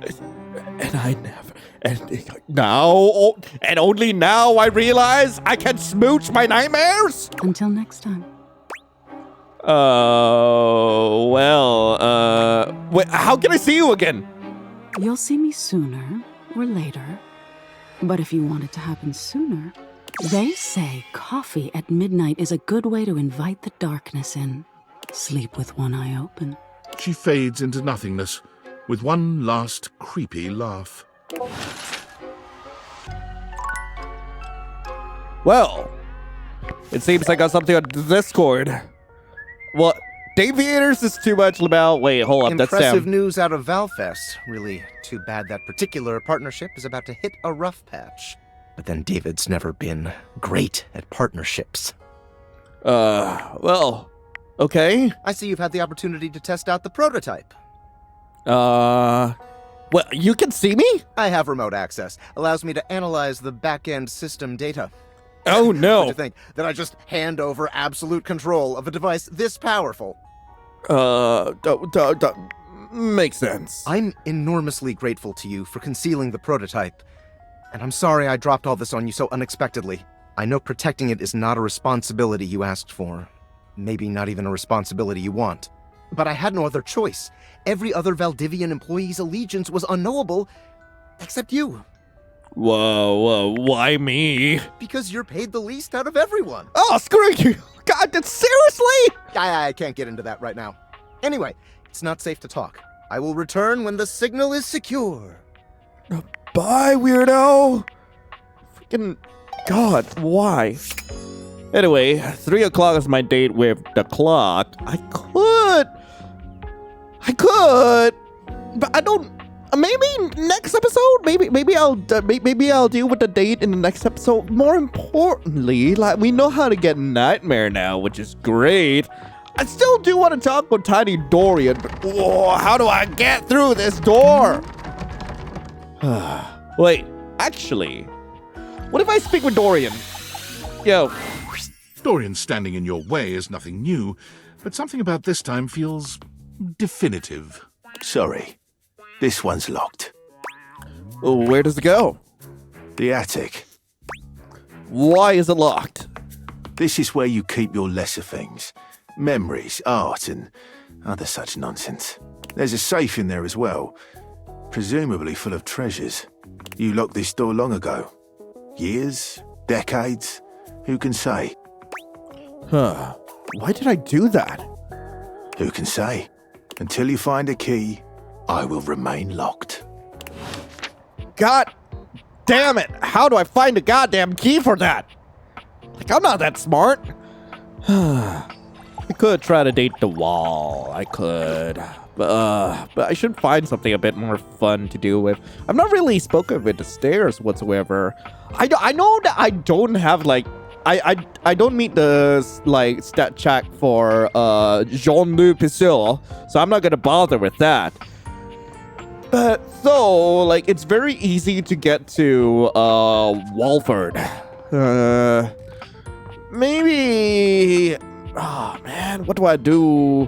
And I never... And now... And only now I realize I can smooch my nightmares? Until next time. Wait, how can I see you again? You'll see me sooner or later. But if you want it to happen sooner, they say coffee at midnight is a good way to invite the darkness in. Sleep with one eye open. She fades into nothingness with one last creepy laugh. Well, it seems I got something on Discord. Well, Aviators is too much about... Wait, hold up, that's Impressive Sam. news out of Valfest. Really too bad that particular partnership is about to hit a rough patch. But then David's never been great at partnerships. Well, okay. I see you've had the opportunity to test out the prototype. Well, you can see me? I have remote access. Allows me to analyze the back-end system data. Oh, no. What do you think? That I just hand over absolute control of a device this powerful? Makes sense. I'm enormously grateful to you for concealing the prototype. And I'm sorry I dropped all this on you so unexpectedly. I know protecting it is not a responsibility you asked for. Maybe not even a responsibility you want. But I had no other choice. Every other Valdivian employee's allegiance was unknowable, except you. Whoa, why me? Because you're paid the least out of everyone. Oh, screw you! God, seriously? I can't get into that right now. Anyway, it's not safe to talk. I will return when the signal is secure. Bye, weirdo! Freaking God, why? Anyway, 3 o'clock is my date with the clock. I could, but I don't. Maybe next episode. Maybe I'll deal with the date in the next episode. More importantly, like, we know how to get Nightmare now, which is great. I still do want to talk with Tiny Dorian, but how do I get through this door? Wait, actually, what if I speak with Dorian? Yo. Dorian standing in your way is nothing new, but something about this time feels definitive. Sorry, this one's locked. Where does it go? The attic. Why is it locked? This is where you keep your lesser things. Memories, art, and other such nonsense. There's a safe in there as well, presumably full of treasures. You locked this door long ago. Years? Decades? Who can say? Why did I do that? Who can say? Until you find a key, I will remain locked. God damn it! How do I find a goddamn key for that? Like, I'm not that smart. I could try to date the wall. I could. But I should find something a bit more fun to do with. I've not really spoken with the stairs whatsoever. I know that I don't have, like, I don't meet the, like, stat check for Jean-Luc Pissil, so I'm not gonna bother with that. But so, like, it's very easy to get to Walford. Maybe. Oh man, what do I do?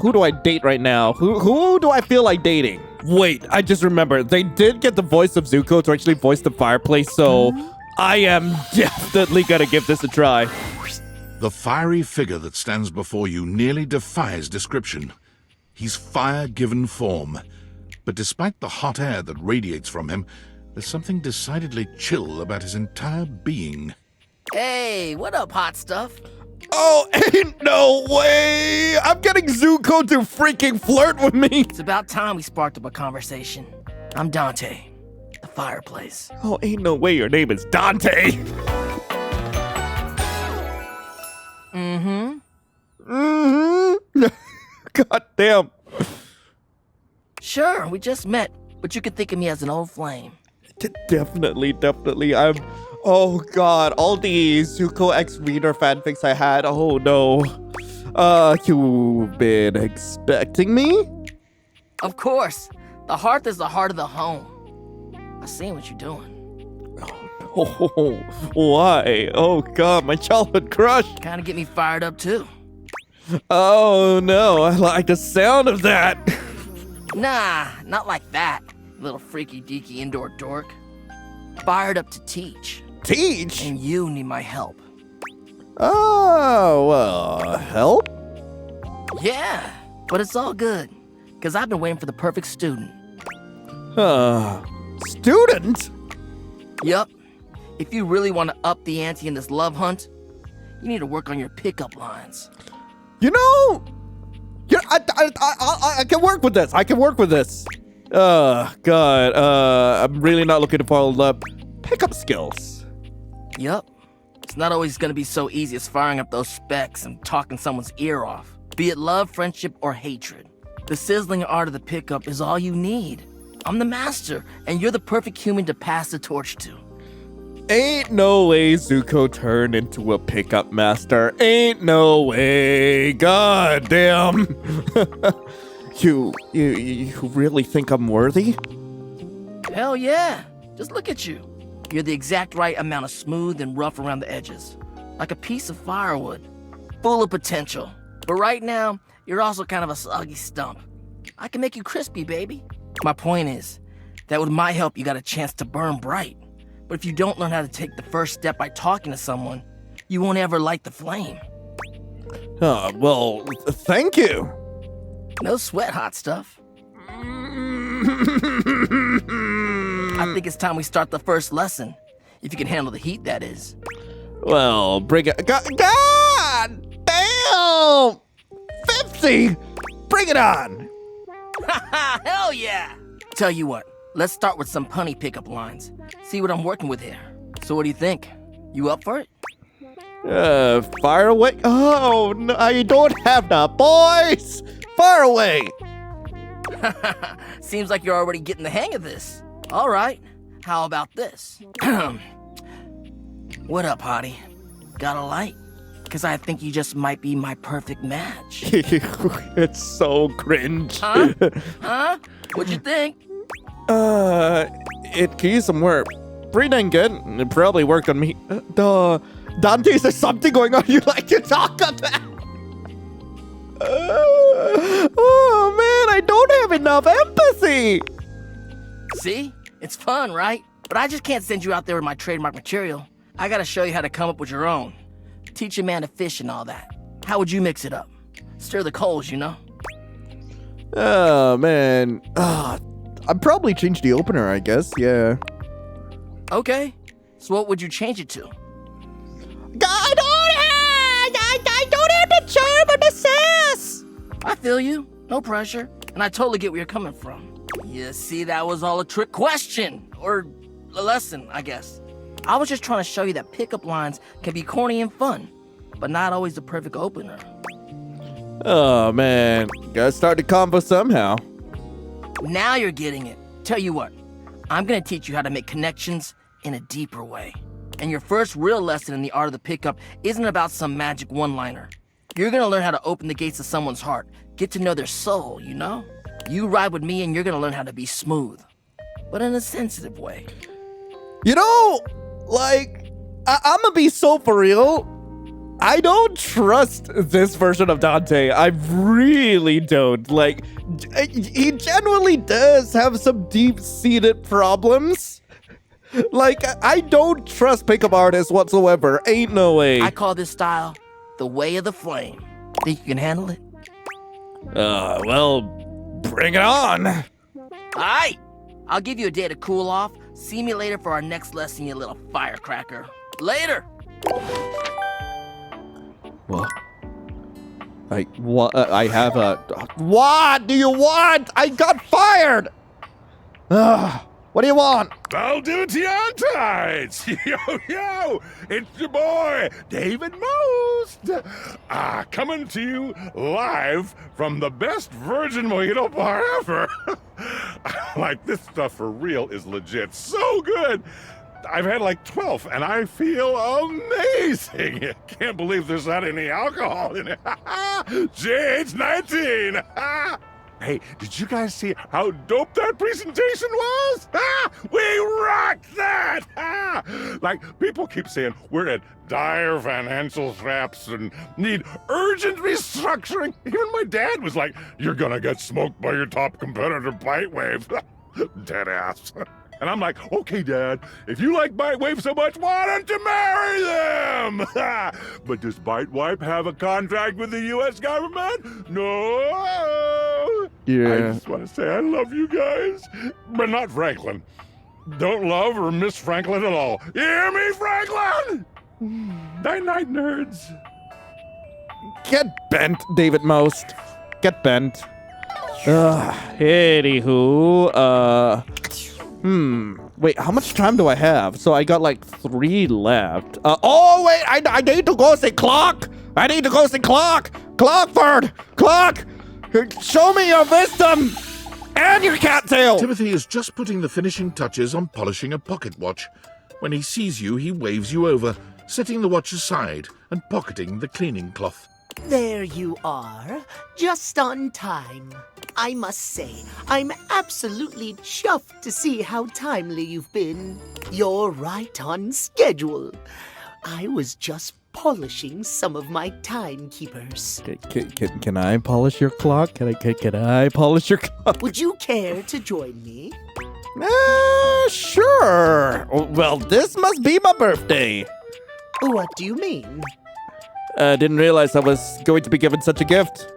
Who do I date right now? Who do I feel like dating? Wait, I just remembered. They did get the voice of Zuko to actually voice the fireplace, so I am definitely gonna give this a try. The fiery figure that stands before you nearly defies description. He's fire given form. But despite the hot air that radiates from him, there's something decidedly chill about his entire being. Hey, what up, hot stuff? Oh, ain't no way! I'm getting Zuko to freaking flirt with me! It's about time we sparked up a conversation. I'm Dante, the fireplace. Oh, ain't no way your name is Dante! God damn. Sure, we just met, but you could think of me as an old flame. Definitely. I'm... Oh god, all these Zuko X Reader fanfics I had. Oh no. You've been expecting me? Of course. The hearth is the heart of the home. I seen what you're doing. Oh, why? Oh god, my childhood crush. Kinda get me fired up too. Oh no, I like the sound of that. Nah, not like that, little freaky deaky indoor dork. Fired up to teach. Teach? And you need my help. Oh, well, help? Yeah, but it's all good, because I've been waiting for the perfect student. Student? Yup. If you really want to up the ante in this love hunt, you need to work on your pickup lines. You know, I can work with this. God, I'm really not looking to follow up pickup skills. Yup. It's not always gonna be so easy as firing up those specs and talking someone's ear off. Be it love, friendship, or hatred. The sizzling art of the pickup is all you need. I'm the master, and you're the perfect human to pass the torch to. Ain't no way Zuko turned into a pickup master. Ain't no way. God damn. You really think I'm worthy? Hell yeah. Just look at you. You're the exact right amount of smooth and rough around the edges. Like a piece of firewood. Full of potential. But right now, you're also kind of a soggy stump. I can make you crispy, baby. My point is that with my help, you got a chance to burn bright. But if you don't learn how to take the first step by talking to someone, you won't ever light the flame. Well, thank you. No sweat, hot stuff. I think it's time we start the first lesson. If you can handle the heat, that is. Well, bring it. God damn! 50! Bring it on! Hell yeah! Tell you what, let's start with some punny pickup lines. See what I'm working with here. So what do you think? You up for it? Fire away. Oh, no, I don't have the boys! Fire away! Seems like you're already getting the hang of this. All right, how about this? What up, hottie? Got a light? Because I think you just might be my perfect match. It's so cringe. Huh? Huh? What'd you think? It can use some work. Pretty dang good. It probably worked on me. Dante, is there something going on you'd like to talk about? Oh man, I don't have enough empathy. See? It's fun, right? But I just can't send you out there with my trademark material. I gotta show you how to come up with your own. Teach a man to fish and all that. How would you mix it up? Stir the coals, you know? Oh man. I'd probably change the opener, I guess, yeah. Okay. So what would you change it to? I don't have the charm or the sass. I feel you. No pressure. And I totally get where you're coming from. You see, that was all a trick question. Or a lesson, I guess. I was just trying to show you that pickup lines can be corny and fun, but not always the perfect opener. Oh man, gotta start the combo somehow. Now you're getting it. Tell you what, I'm gonna teach you how to make connections in a deeper way. And your first real lesson in the art of the pickup isn't about some magic one-liner. You're gonna learn how to open the gates of someone's heart, get to know their soul, you know? You ride with me and you're gonna learn how to be smooth, but in a sensitive way. You know, like, I'm gonna be so for real. I don't trust this version of Dante. I really don't. Like, he genuinely does have some deep-seated problems. Like, I don't trust pickup artists whatsoever. Ain't no way. I call this style the way of the flame. Think you can handle it? Well, bring it on. All right. I'll give you a day to cool off. See me later for our next lesson, you little firecracker. Later. What? I have a... What do you want? I got fired! What do you want? I'll do it to you on tights. Yo, it's your boy, David Most. Coming to you live from the best virgin mojito bar ever. Like, this stuff for real is legit so good. I've had like 12 and I feel amazing. Can't believe there's not any alcohol in it. JH19. Hey, did you guys see how dope that presentation was? We rocked that! Like, people keep saying we're at dire financial straps and need urgent restructuring. Even my dad was like, you're gonna get smoked by your top competitor, Bitewave. Dead ass. And I'm like, okay, Dad, if you like Bitewave so much, why don't you marry them? But does Bitewave have a contract with the U.S. government? No. Yeah. I just want to say I love you guys, but not Franklin. Don't love or miss Franklin at all. You hear me, Franklin? Night-night, nerds. Get bent, David Most. Get bent. Anywho, wait, how much time do I have? So I got like 3 left. Oh, wait, I need to go see Clock. I need to go see Clock. Clockford, Clock, show me your wisdom and your cattail. Timothy is just putting the finishing touches on polishing a pocket watch. When he sees you, he waves you over, setting the watch aside and pocketing the cleaning cloth. There you are, just on time. I must say, I'm absolutely chuffed to see how timely you've been. You're right on schedule. I was just polishing some of my timekeepers. Can I polish your clock? Can I polish your clock? Would you care to join me? Sure. Well, this must be my birthday. What do you mean? Didn't realize I was going to be given such a gift.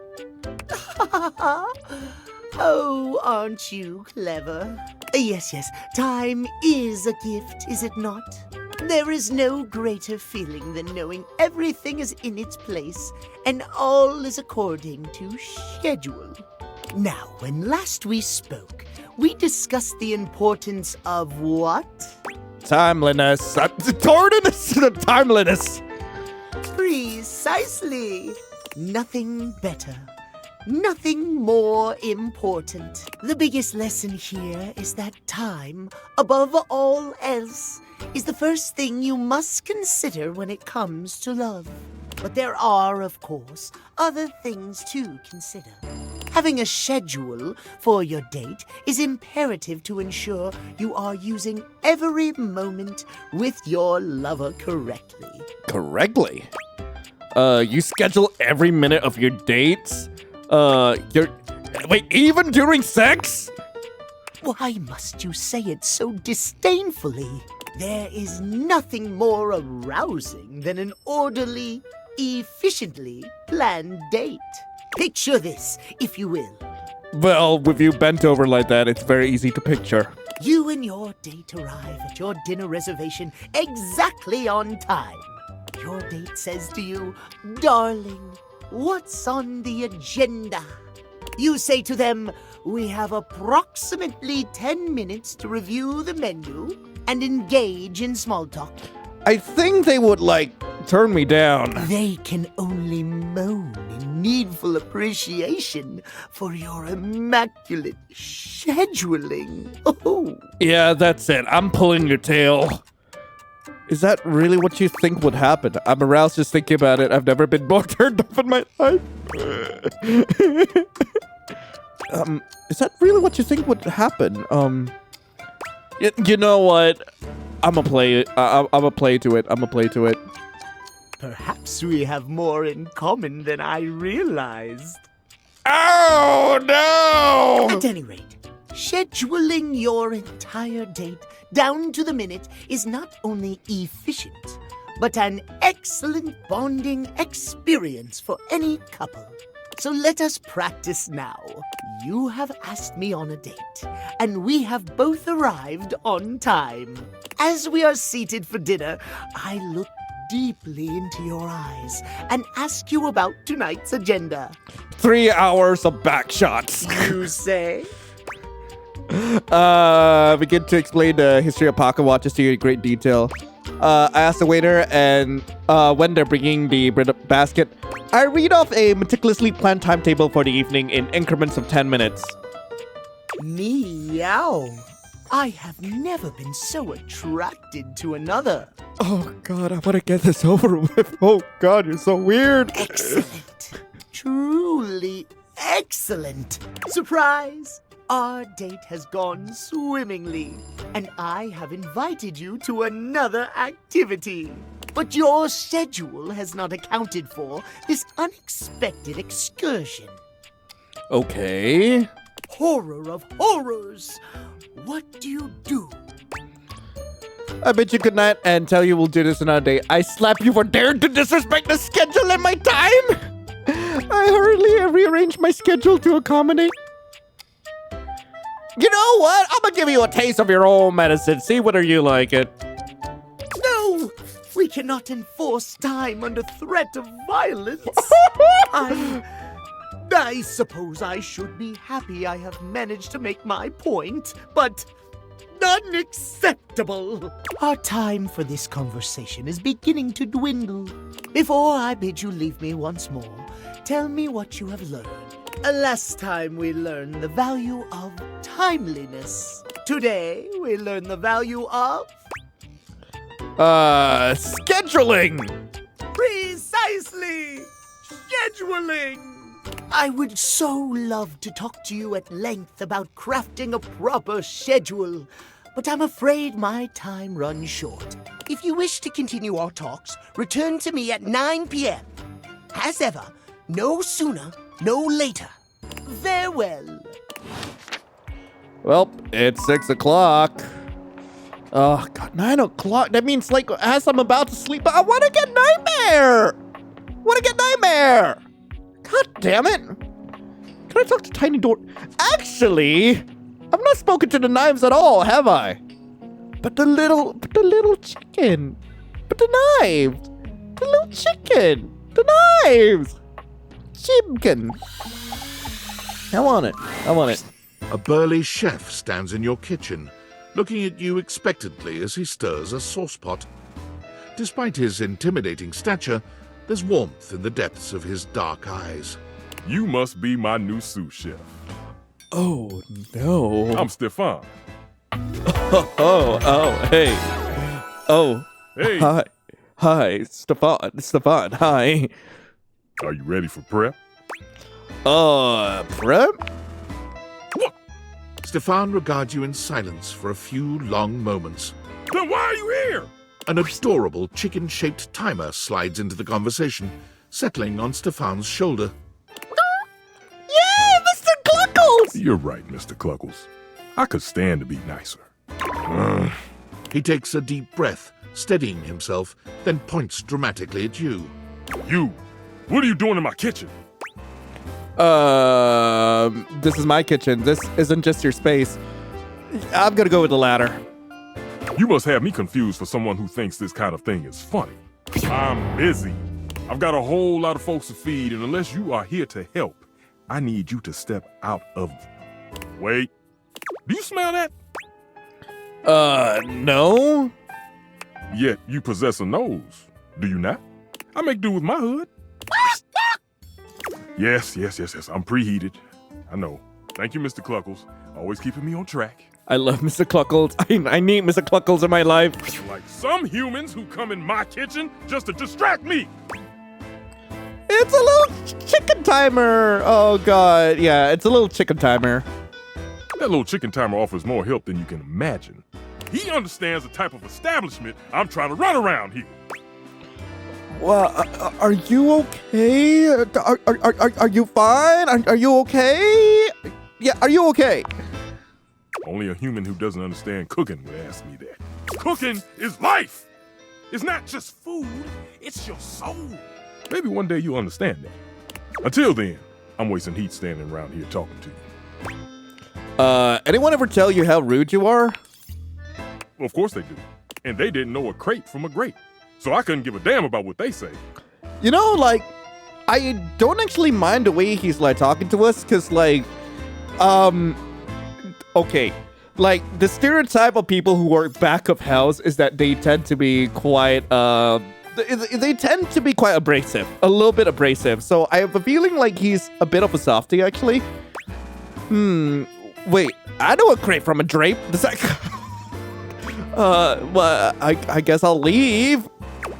Oh, aren't you clever? Yes, time is a gift, is it not? There is no greater feeling than knowing everything is in its place and all is according to schedule. Now, when last we spoke, we discussed the importance of what? Timeliness. Timeliness. Precisely. Nothing better. Nothing more important. The biggest lesson here is that time, above all else, is the first thing you must consider when it comes to love. But there are, of course, other things to consider. Having a schedule for your date is imperative to ensure you are using every moment with your lover correctly. Correctly? You schedule every minute of your dates? Wait, even during sex? Why must you say it so disdainfully? There is nothing more arousing than an orderly, efficiently planned date. Picture this, if you will. Well, with you bent over like that, it's very easy to picture. You and your date arrive at your dinner reservation exactly on time. Your date says to you, "Darling, what's on the agenda?" You say to them, "We have approximately 10 minutes to review the menu and engage in small talk." I think they would, turn me down. They can only moan in needful appreciation for your immaculate scheduling. Oh. Yeah, that's it. I'm pulling your tail. Is that really what you think would happen? I'm aroused just thinking about it. I've never been more turned off in my life. Is that really what you think would happen? You know what? I'ma play it. I'ma play to it. Perhaps we have more in common than I realized. Oh, no! At any rate, scheduling your entire date down to the minute is not only efficient, but an excellent bonding experience for any couple. So let us practice now. You have asked me on a date, and we have both arrived on time. As we are seated for dinner, I look deeply into your eyes and ask you about tonight's agenda. 3 hours of back shots. You say? Begin to explain the history of pocket watches to you in great detail. I ask the waiter, and when they're bringing the basket, I read off a meticulously planned timetable for the evening in increments of 10 minutes. Meow. I have never been so attracted to another. Oh God, I want to get this over with. Oh God, you're so weird. Excellent. Truly excellent. Surprise! Our date has gone swimmingly, and I have invited you to another activity. But your schedule has not accounted for this unexpected excursion. Okay. Horror of horrors! What do you do? I bid you good night and tell you we'll do this another day. I slap you for daring to disrespect the schedule and my time! I hurriedly rearranged my schedule to accommodate. You know what? I'm gonna give you a taste of your own medicine. See whether you like it. No! We cannot enforce time under threat of violence. I suppose I should be happy I have managed to make my point, but unacceptable. Our time for this conversation is beginning to dwindle. Before I bid you leave me once more, tell me what you have learned. Last time we learned the value of timeliness. Today we learn the value of Scheduling! Precisely! Scheduling! I would so love to talk to you at length about crafting a proper schedule, but I'm afraid my time runs short. If you wish to continue our talks, return to me at 9 p.m. As ever, no sooner, no later. Farewell. Well, it's 6 o'clock. Oh, God, 9 o'clock? That means, like, as I'm about to sleep, I want to get nightmare! God damn it. Can I talk to Tiny Door? Actually, I've not spoken to the knives at all, have I? But the little chicken. But the knives. The little chicken. The knives. Chicken. I want it. A burly chef stands in your kitchen, looking at you expectantly as he stirs a saucepot. Despite his intimidating stature, there's warmth in the depths of his dark eyes. You must be my new sous chef. Oh, no. I'm Stefan. Hey. Oh. Hey. Hi, Stefan, hi. Are you ready for prep? Prep? Stefan regards you in silence for a few long moments. Then why are you here? An adorable chicken-shaped timer slides into the conversation, settling on Stefan's shoulder. Yay, Mr. Cluckles! You're right, Mr. Cluckles. I could stand to be nicer. He takes a deep breath, steadying himself, then points dramatically at you. You! What are you doing in my kitchen? This is my kitchen. This isn't just your space. I'm gonna go with the latter. You must have me confused for someone who thinks this kind of thing is funny. I'm busy. I've got a whole lot of folks to feed, and unless you are here to help, I need you to step out of... Wait. Do you smell that? No. Yet you possess a nose, do you not? I make do with my hood. Yes. I'm preheated. I know. Thank you, Mr. Cluckles. Always keeping me on track. I love Mr. Cluckles. I need Mr. Cluckles in my life. Like some humans who come in my kitchen just to distract me. It's a little chicken timer. Oh, God. Yeah, it's a little chicken timer. That little chicken timer offers more help than you can imagine. He understands the type of establishment I'm trying to run around here. Well, are you okay? Are you fine? Are you okay? Yeah, are you okay? Only a human who doesn't understand cooking would ask me that. Cooking is life! It's not just food, it's your soul. Maybe one day you'll understand that. Until then, I'm wasting heat standing around here talking to you. Anyone ever tell you how rude you are? Well, of course they do. And they didn't know a crate from a grape. So I couldn't give a damn about what they say. You know, like, I don't actually mind the way he's, like, talking to us, because, like, okay. Like, the stereotype of people who work back of house is that they tend to be quite, they tend to be quite abrasive. A little bit abrasive. So I have a feeling like he's a bit of a softie, actually. Wait. I know a crate from a drape. Does that... well, I guess I'll leave.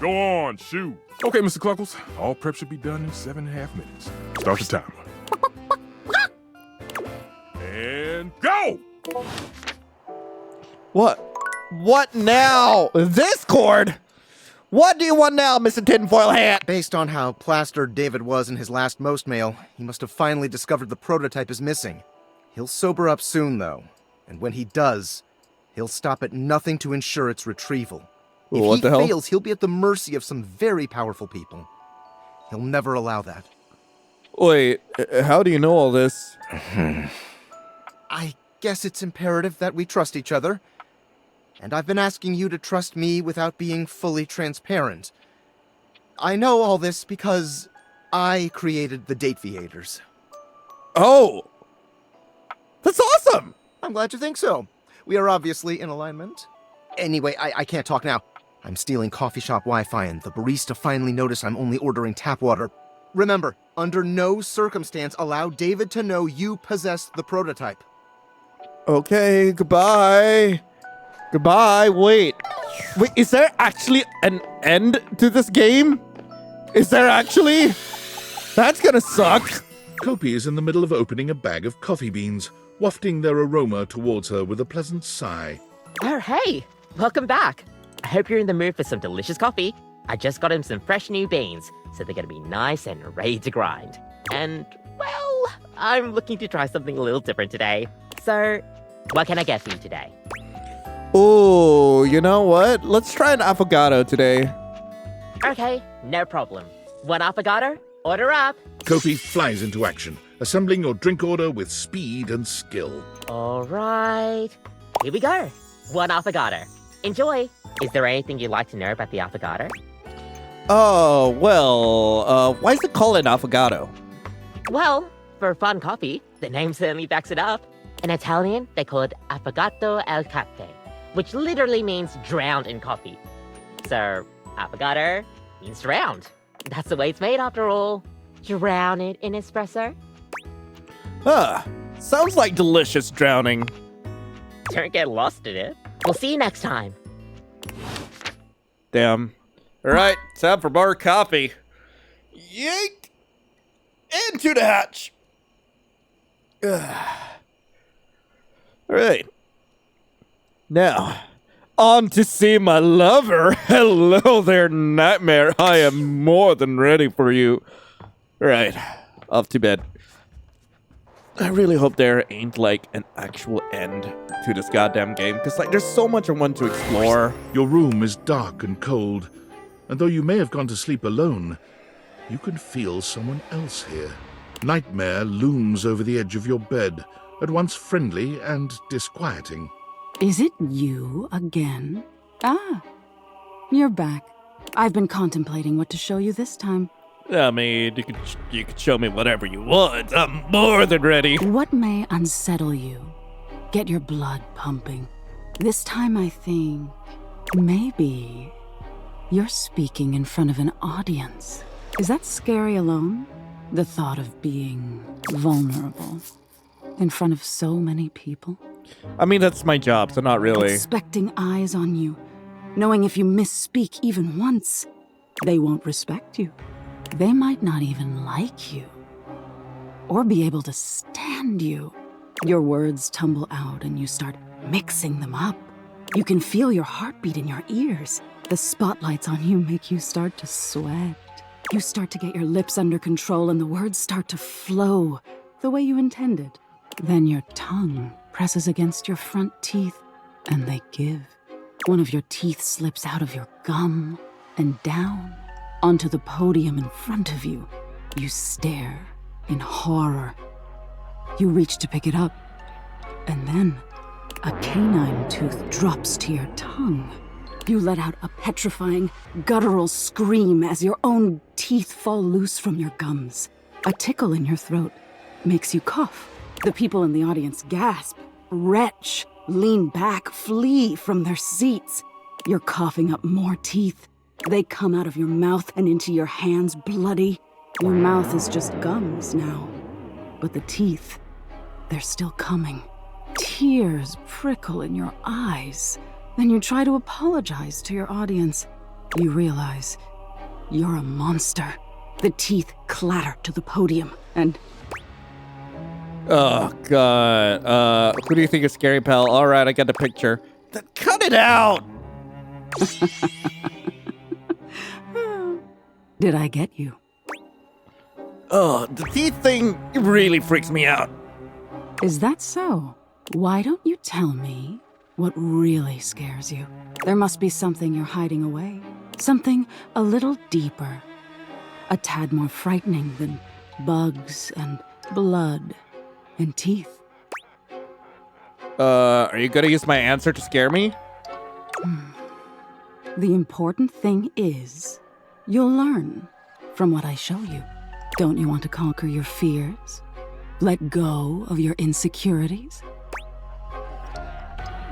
Go on, shoot. Okay, Mr. Cluckles. All prep should be done in 7.5 minutes. Start the timer. And go! What now? This cord? What do you want now, Mr. Tinfoil Hat? Based on how plastered David was in his last most mail, he must have finally discovered the prototype is missing. He'll sober up soon, though. And when he does, he'll stop at nothing to ensure its retrieval. If he fails, he'll be at the mercy of some very powerful people. He'll never allow that. Wait, how do you know all this? I guess it's imperative that we trust each other. And I've been asking you to trust me without being fully transparent. I know all this because I created the Dateviators. Oh! That's awesome! I'm glad you think so. We are obviously in alignment. Anyway, I can't talk now. I'm stealing coffee shop Wi-Fi, and the barista finally noticed I'm only ordering tap water. Remember, under no circumstance allow David to know you possess the prototype. Okay, goodbye. Goodbye. Wait, is there actually an end to this game? Is there actually? That's gonna suck. Kopi is in the middle of opening a bag of coffee beans, wafting their aroma towards her with a pleasant sigh. Oh, hey! Welcome back. I hope you're in the mood for some delicious coffee. I just got him some fresh new beans, so they're gonna be nice and ready to grind. And, well, I'm looking to try something a little different today. So, what can I get for you today? Oh, you know what? Let's try an affogato today. Okay, no problem. One affogato? Order up. Kopi flies into action, assembling your drink order with speed and skill. All right. Here we go. One affogato. Enjoy. Is there anything you'd like to know about the affogato? Oh, well, why is it called an affogato? Well, for fun coffee, the name certainly backs it up. In Italian, they call it affogato al caffè, which literally means drowned in coffee. So, affogato means drowned. That's the way it's made after all. Drown it in espresso. Huh. Sounds like delicious drowning. Don't get lost in it. We'll see you next time. Damn. Alright, time for more coffee. Yeet! Into the hatch. Alright. Now, on to see my lover. Hello there, Nightmare. I am more than ready for you. Alright, off to bed. I really hope there ain't, like, an actual end to this goddamn game, because, like, there's so much I want to explore. Your room is dark and cold, and though you may have gone to sleep alone, you can feel someone else here. Nightmare looms over the edge of your bed, at once friendly and disquieting. Is it you again? Ah, you're back. I've been contemplating what to show you this time. I mean, you could show me whatever you want. I'm more than ready. What may unsettle you? Get your blood pumping. This time I think maybe you're speaking in front of an audience. Is that scary alone? The thought of being vulnerable in front of so many people? I mean, that's my job, so not really. Expecting eyes on you, knowing if you misspeak even once, they won't respect you. They might not even like you, or be able to stand you. Your words tumble out and you start mixing them up. You can feel your heartbeat in your ears. The spotlights on you make you start to sweat. You start to get your lips under control and the words start to flow the way you intended. Then your tongue presses against your front teeth and they give. One of your teeth slips out of your gum and down onto the podium in front of you. You stare in horror. You reach to pick it up, and then a canine tooth drops to your tongue. You let out a petrifying, guttural scream as your own teeth fall loose from your gums. A tickle in your throat makes you cough. The people in the audience gasp, retch, lean back, flee from their seats. You're coughing up more teeth. They come out of your mouth and into your hands bloody. Your mouth is just gums now. But the teeth, they're still coming. Tears prickle in your eyes. Then you try to apologize to your audience. You realize you're a monster. The teeth clatter to the podium and... Oh, God. Who do you think is Scary Pal? All right, I got the picture. Cut it out! Did I get you? Oh, the teeth thing really freaks me out. Is that so? Why don't you tell me what really scares you? There must be something you're hiding away. Something a little deeper. A tad more frightening than bugs and blood and teeth. Are you gonna use my answer to scare me? The important thing is, you'll learn from what I show you. Don't you want to conquer your fears? Let go of your insecurities?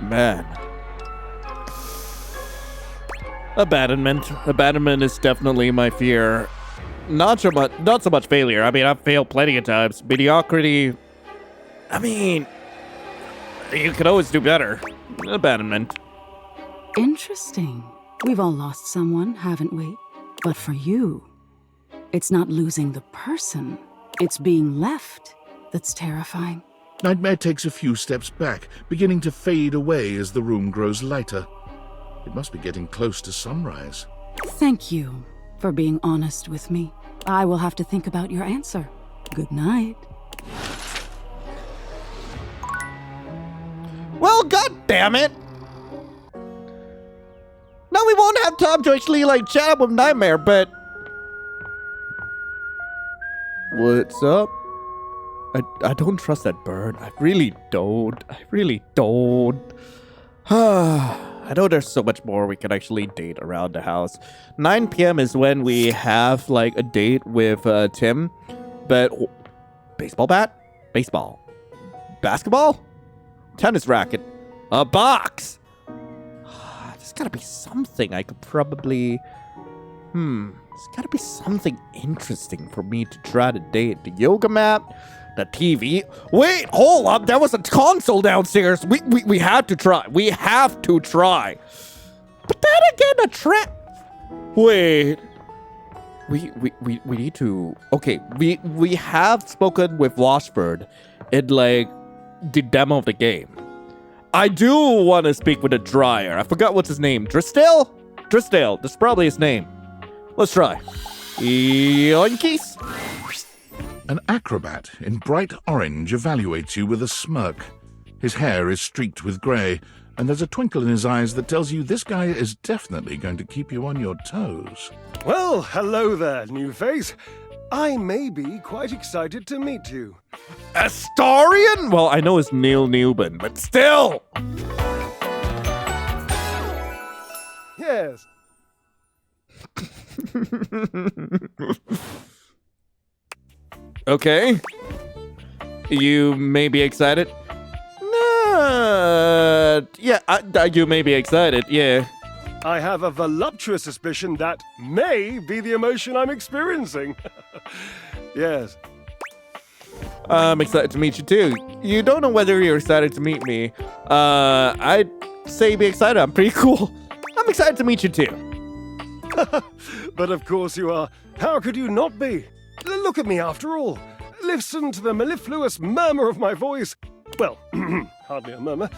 Man. Abandonment. Abandonment is definitely my fear. Not so much failure. I mean, I've failed plenty of times. Mediocrity. I mean, you could always do better. Abandonment. Interesting. We've all lost someone, haven't we? But for you, it's not losing the person. It's being left that's terrifying. Nightmare takes a few steps back, beginning to fade away as the room grows lighter. It must be getting close to sunrise. Thank you for being honest with me. I will have to think about your answer. Good night. Well, god damn it! Now we won't have time to actually, like, chat with Nightmare, but... What's up? I don't trust that bird. I really don't. I really don't. I know there's so much more we can actually date around the house. 9 p.m. is when we have, like, a date with Tim. But... baseball bat? Baseball. Basketball? Tennis racket. A box! There's gotta be something I could probably... There's gotta be something interesting for me to try to date. The yoga mat? The TV? Wait, hold up! There was a console downstairs! We had to try. We have to try. But then again, a trap... Wait... We need to... Okay, we have spoken with Washford in, like, the demo of the game. I do want to speak with the dryer. I forgot what's his name. Drisdale? Drisdale. That's probably his name. Let's try. Yoinkies? An acrobat in bright orange evaluates you with a smirk. His hair is streaked with grey, and there's a twinkle in his eyes that tells you this guy is definitely going to keep you on your toes. Well, hello there, new face. I may be quite excited to meet you. Astarion? Well, I know it's Neil Newman, but still! Yes. Okay. You may be excited. You may be excited, yeah. I have a voluptuous suspicion that may be the emotion I'm experiencing. Yes. I'm excited to meet you too. You don't know whether you're excited to meet me. I'd say be excited. I'm pretty cool. I'm excited to meet you too. But of course you are. How could you not be? Look at me after all. Listen to the mellifluous murmur of my voice. Well, hardly a murmur.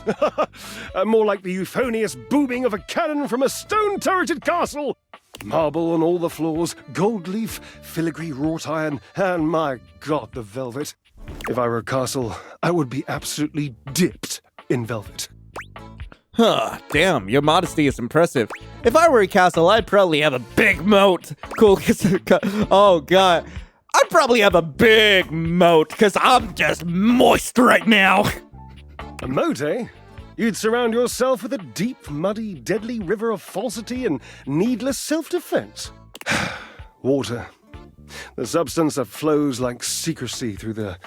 More like the euphonious booming of a cannon from a stone-turreted castle. Marble on all the floors, gold leaf, filigree wrought iron, and my God, the velvet. If I were a castle, I would be absolutely dipped in velvet. Huh, damn, your modesty is impressive. If I were a castle, I'd probably have a big moat. Cool, oh god. I'd probably have a big moat, because I'm just moist right now. A moat, eh? You'd surround yourself with a deep, muddy, deadly river of falsity and needless self-defense. Water. The substance that flows like secrecy through the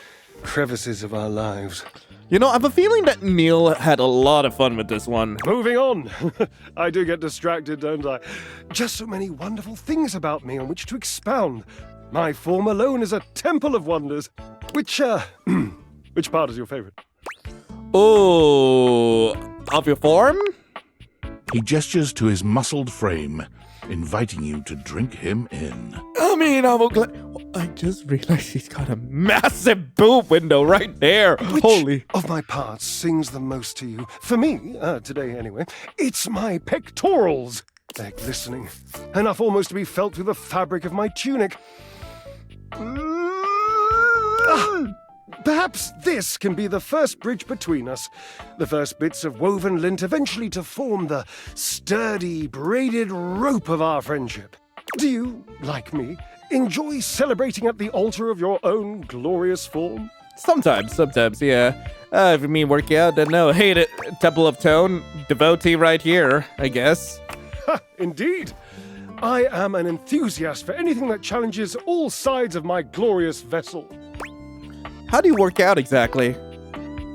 crevices of our lives. You know, I have a feeling that Neil had a lot of fun with this one. Moving on. I do get distracted, don't I? Just so many wonderful things about me on which to expound. My form alone is a temple of wonders. Which part is your favorite? Oh, of your form? He gestures to his muscled frame, inviting you to drink him in. I mean, I just realized he's got a massive boob window right there. Which Holy. of my parts sings the most to you? For me, today anyway, it's my pectorals. They're glistening, enough almost to be felt through the fabric of my tunic. Perhaps this can be the first bridge between us. The first bits of woven lint eventually to form the sturdy, braided rope of our friendship. Do you, like me, enjoy celebrating at the altar of your own glorious form? Sometimes, yeah. If you mean working out, then no. Hate it. Temple of Tone, devotee right here, I guess. Ha, indeed. I am an enthusiast for anything that challenges all sides of my glorious vessel. How do you work out exactly?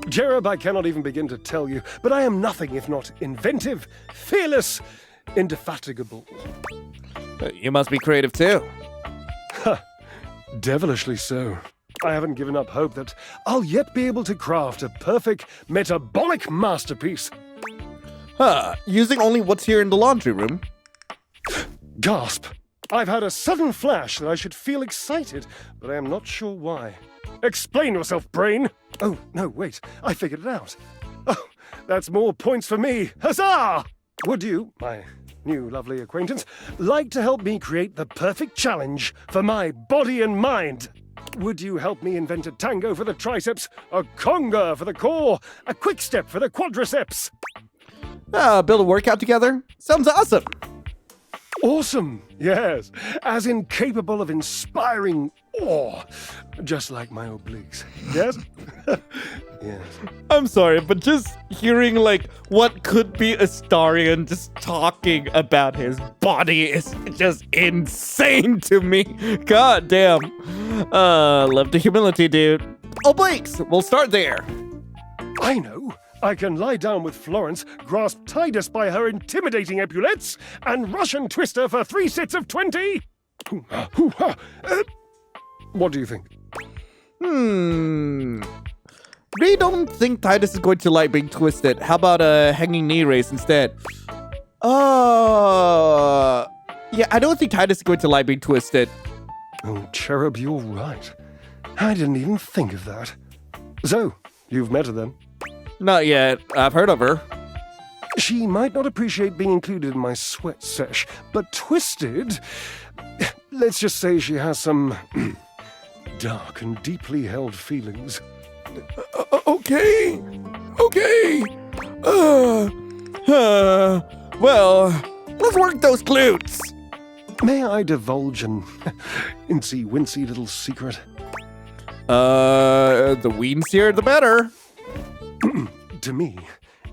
Jerub, I cannot even begin to tell you, but I am nothing if not inventive, fearless, indefatigable. You must be creative too. Ha, devilishly so. I haven't given up hope that I'll yet be able to craft a perfect metabolic masterpiece. Using only what's here in the laundry room. Gasp! I've had a sudden flash that I should feel excited, but I am not sure why. Explain yourself, brain! Oh, no, wait, I figured it out. Oh, that's more points for me. Huzzah! Would you, my new lovely acquaintance, like to help me create the perfect challenge for my body and mind? Would you help me invent a tango for the triceps, a conga for the core, a quick step for the quadriceps? Build a workout together? Sounds awesome. Awesome, yes. As incapable of inspiring awe. Just like my obliques. Yes? Yes. I'm sorry, but just hearing, like, what could be Astarion just talking about his body is just insane to me. God damn. Love the humility, dude. Obliques! We'll start there. I know. I can lie down with Florence, grasp Titus by her intimidating epaulettes, and Russian twist her for 3 sets of 20. What do you think? Really don't think Titus is going to like being twisted. How about a hanging knee raise instead? Yeah, I don't think Titus is going to like being twisted. Oh, Cherub, you're right. I didn't even think of that. So, you've met her then? Not yet. I've heard of her. She might not appreciate being included in my sweat sesh, but twisted... Let's just say she has some dark and deeply held feelings. Okay. Well, let's work those glutes. May I divulge an incy-wincy little secret? The weensier the better. To me,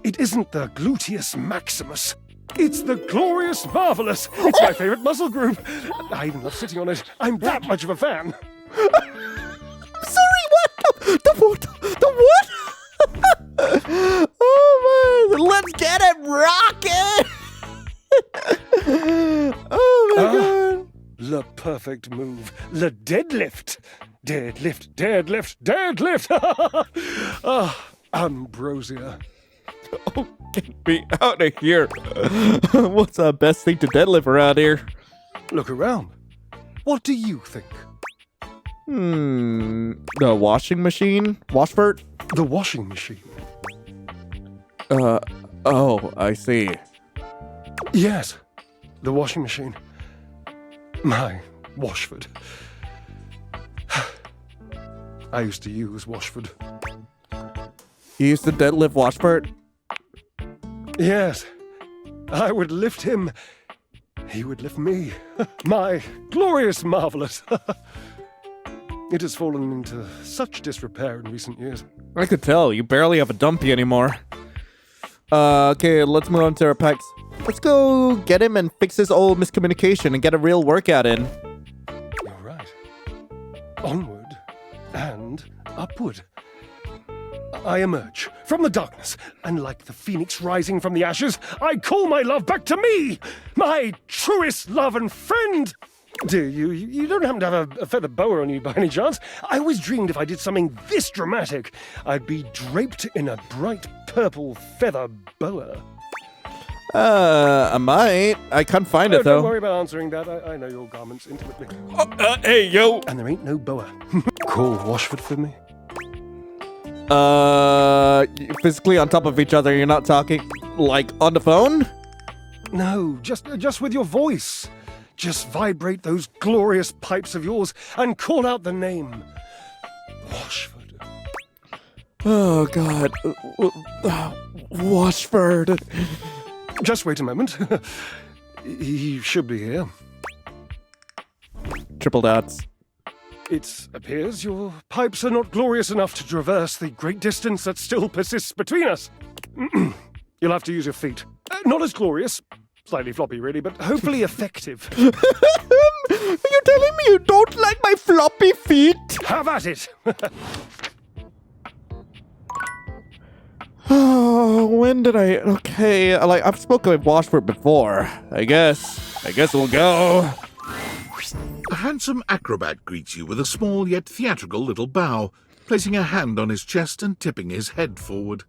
it isn't the gluteus maximus. It's the glorious marvelous. It's my favorite muscle group. I even love sitting on it. I'm that much of a fan. Sorry, what? The what? The what? Oh, man. Let's get it rocking. Oh, my God. The perfect move. The deadlift. Deadlift. Ambrosia. Oh, get me out of here. What's the best thing to deadlift around here? Look around. What do you think? The washing machine? Washbert? The washing machine. Oh, I see. Yes, the washing machine. My Washford. I used to use Washford. You used to deadlift Washbert? Yes. I would lift him. He would lift me. My glorious marvelous. It has fallen into such disrepair in recent years. I could tell. You barely have a dumpy anymore. Okay, let's move on to our pecs. Let's go get him and fix his old miscommunication and get a real workout in. You're right. Onward and upward. I emerge from the darkness, and like the phoenix rising from the ashes, I call my love back to me! My truest love and friend! Dear, you don't happen to have a feather boa on you by any chance? I always dreamed if I did something this dramatic, I'd be draped in a bright purple feather boa. I might. I can't find it, though. Don't worry about answering that. I know your garments intimately. Hey, yo! And there ain't no boa. Call Washford for me. Physically on top of each other, you're not talking, like, on the phone? No, just with your voice. Just vibrate those glorious pipes of yours and call out the name. Washford. Oh, God. Washford. Just wait a moment. He should be here. Triple dots. It appears your pipes are not glorious enough to traverse the great distance that still persists between us. You'll have to use your feet. Not as glorious. Slightly floppy, really, but hopefully effective. Are you telling me you don't like my floppy feet? Have at it! Oh, when did I... Okay, I've spoken with Washford before. I guess we'll go. A handsome acrobat greets you with a small yet theatrical little bow, placing a hand on his chest and tipping his head forward.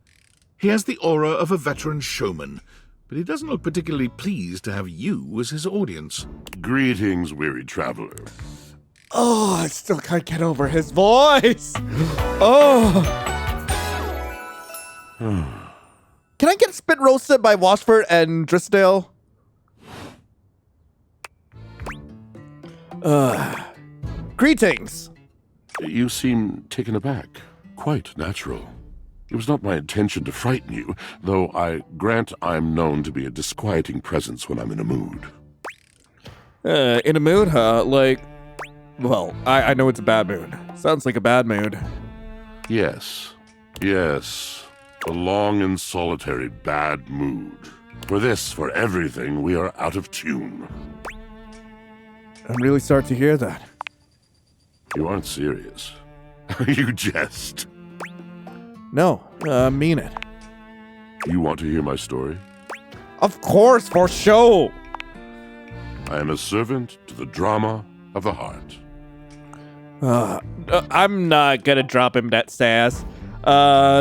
He has the aura of a veteran showman, but he doesn't look particularly pleased to have you as his audience. Greetings, weary traveler. Oh, I still can't get over his voice. Oh. Can I get spit roasted by Washford and Drisdale? Greetings. You seem taken aback. Quite natural. It was not my intention to frighten you, though I grant I'm known to be a disquieting presence when I'm in a mood. In a mood, huh? Like, well, I know it's a bad mood. Sounds like a bad mood. Yes. Yes. A long and solitary bad mood. For this, for everything, we are out of tune. I'm really sorry to hear that. You aren't serious. You jest. No, I mean it. You want to hear my story? Of course, for show. I am a servant to the drama of the heart. I'm not gonna drop him that sass.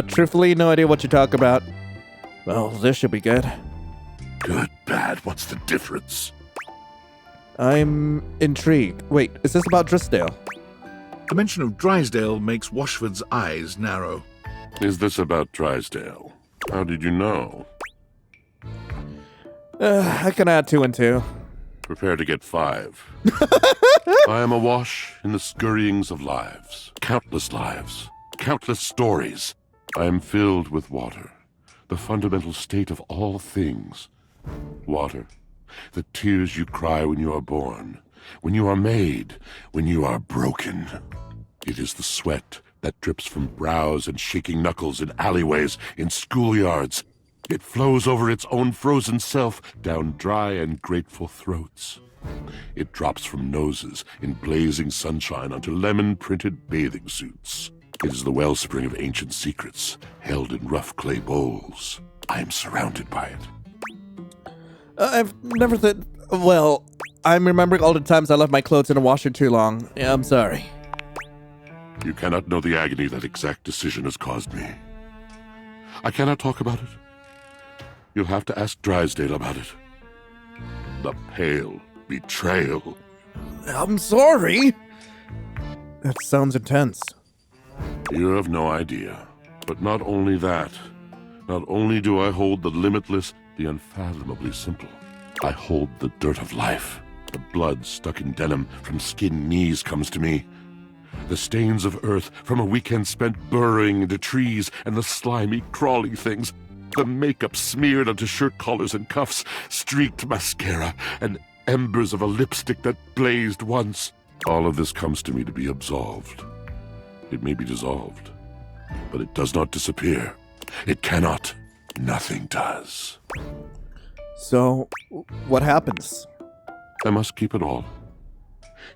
Truthfully, no idea what you talk about. Well, this should be good. Good, bad, what's the difference? I'm intrigued. Wait, is this about Drisdale? The mention of Drysdale makes Washford's eyes narrow. Is this about Drysdale? How did you know? I can add 2 and 2. Prepare to get 5. I am awash in the scurryings of lives. Countless stories. I am filled with water, the fundamental state of all things. Water, the tears you cry when you are born, when you are made, when you are broken. It is the sweat that drips from brows and shaking knuckles in alleyways, in schoolyards. It flows over its own frozen self down dry and grateful throats. It drops from noses in blazing sunshine onto lemon-printed bathing suits. It is the wellspring of ancient secrets, held in rough clay bowls. I am surrounded by it. I've never thought... Well, I'm remembering all the times I left my clothes in a washer too long. Yeah, I'm sorry. You cannot know the agony that exact decision has caused me. I cannot talk about it. You'll have to ask Drysdale about it. The pale betrayal. I'm sorry. That sounds intense. You have no idea. But not only that, not only do I hold the limitless, the unfathomably simple, I hold the dirt of life. The blood stuck in denim from skinned knees comes to me. The stains of earth from a weekend spent burrowing into trees and the slimy, crawly things. The makeup smeared onto shirt collars and cuffs, streaked mascara, and embers of a lipstick that blazed once. All of this comes to me to be absolved. It may be dissolved, but it does not disappear. It cannot. Nothing does. So, what happens? I must keep it all.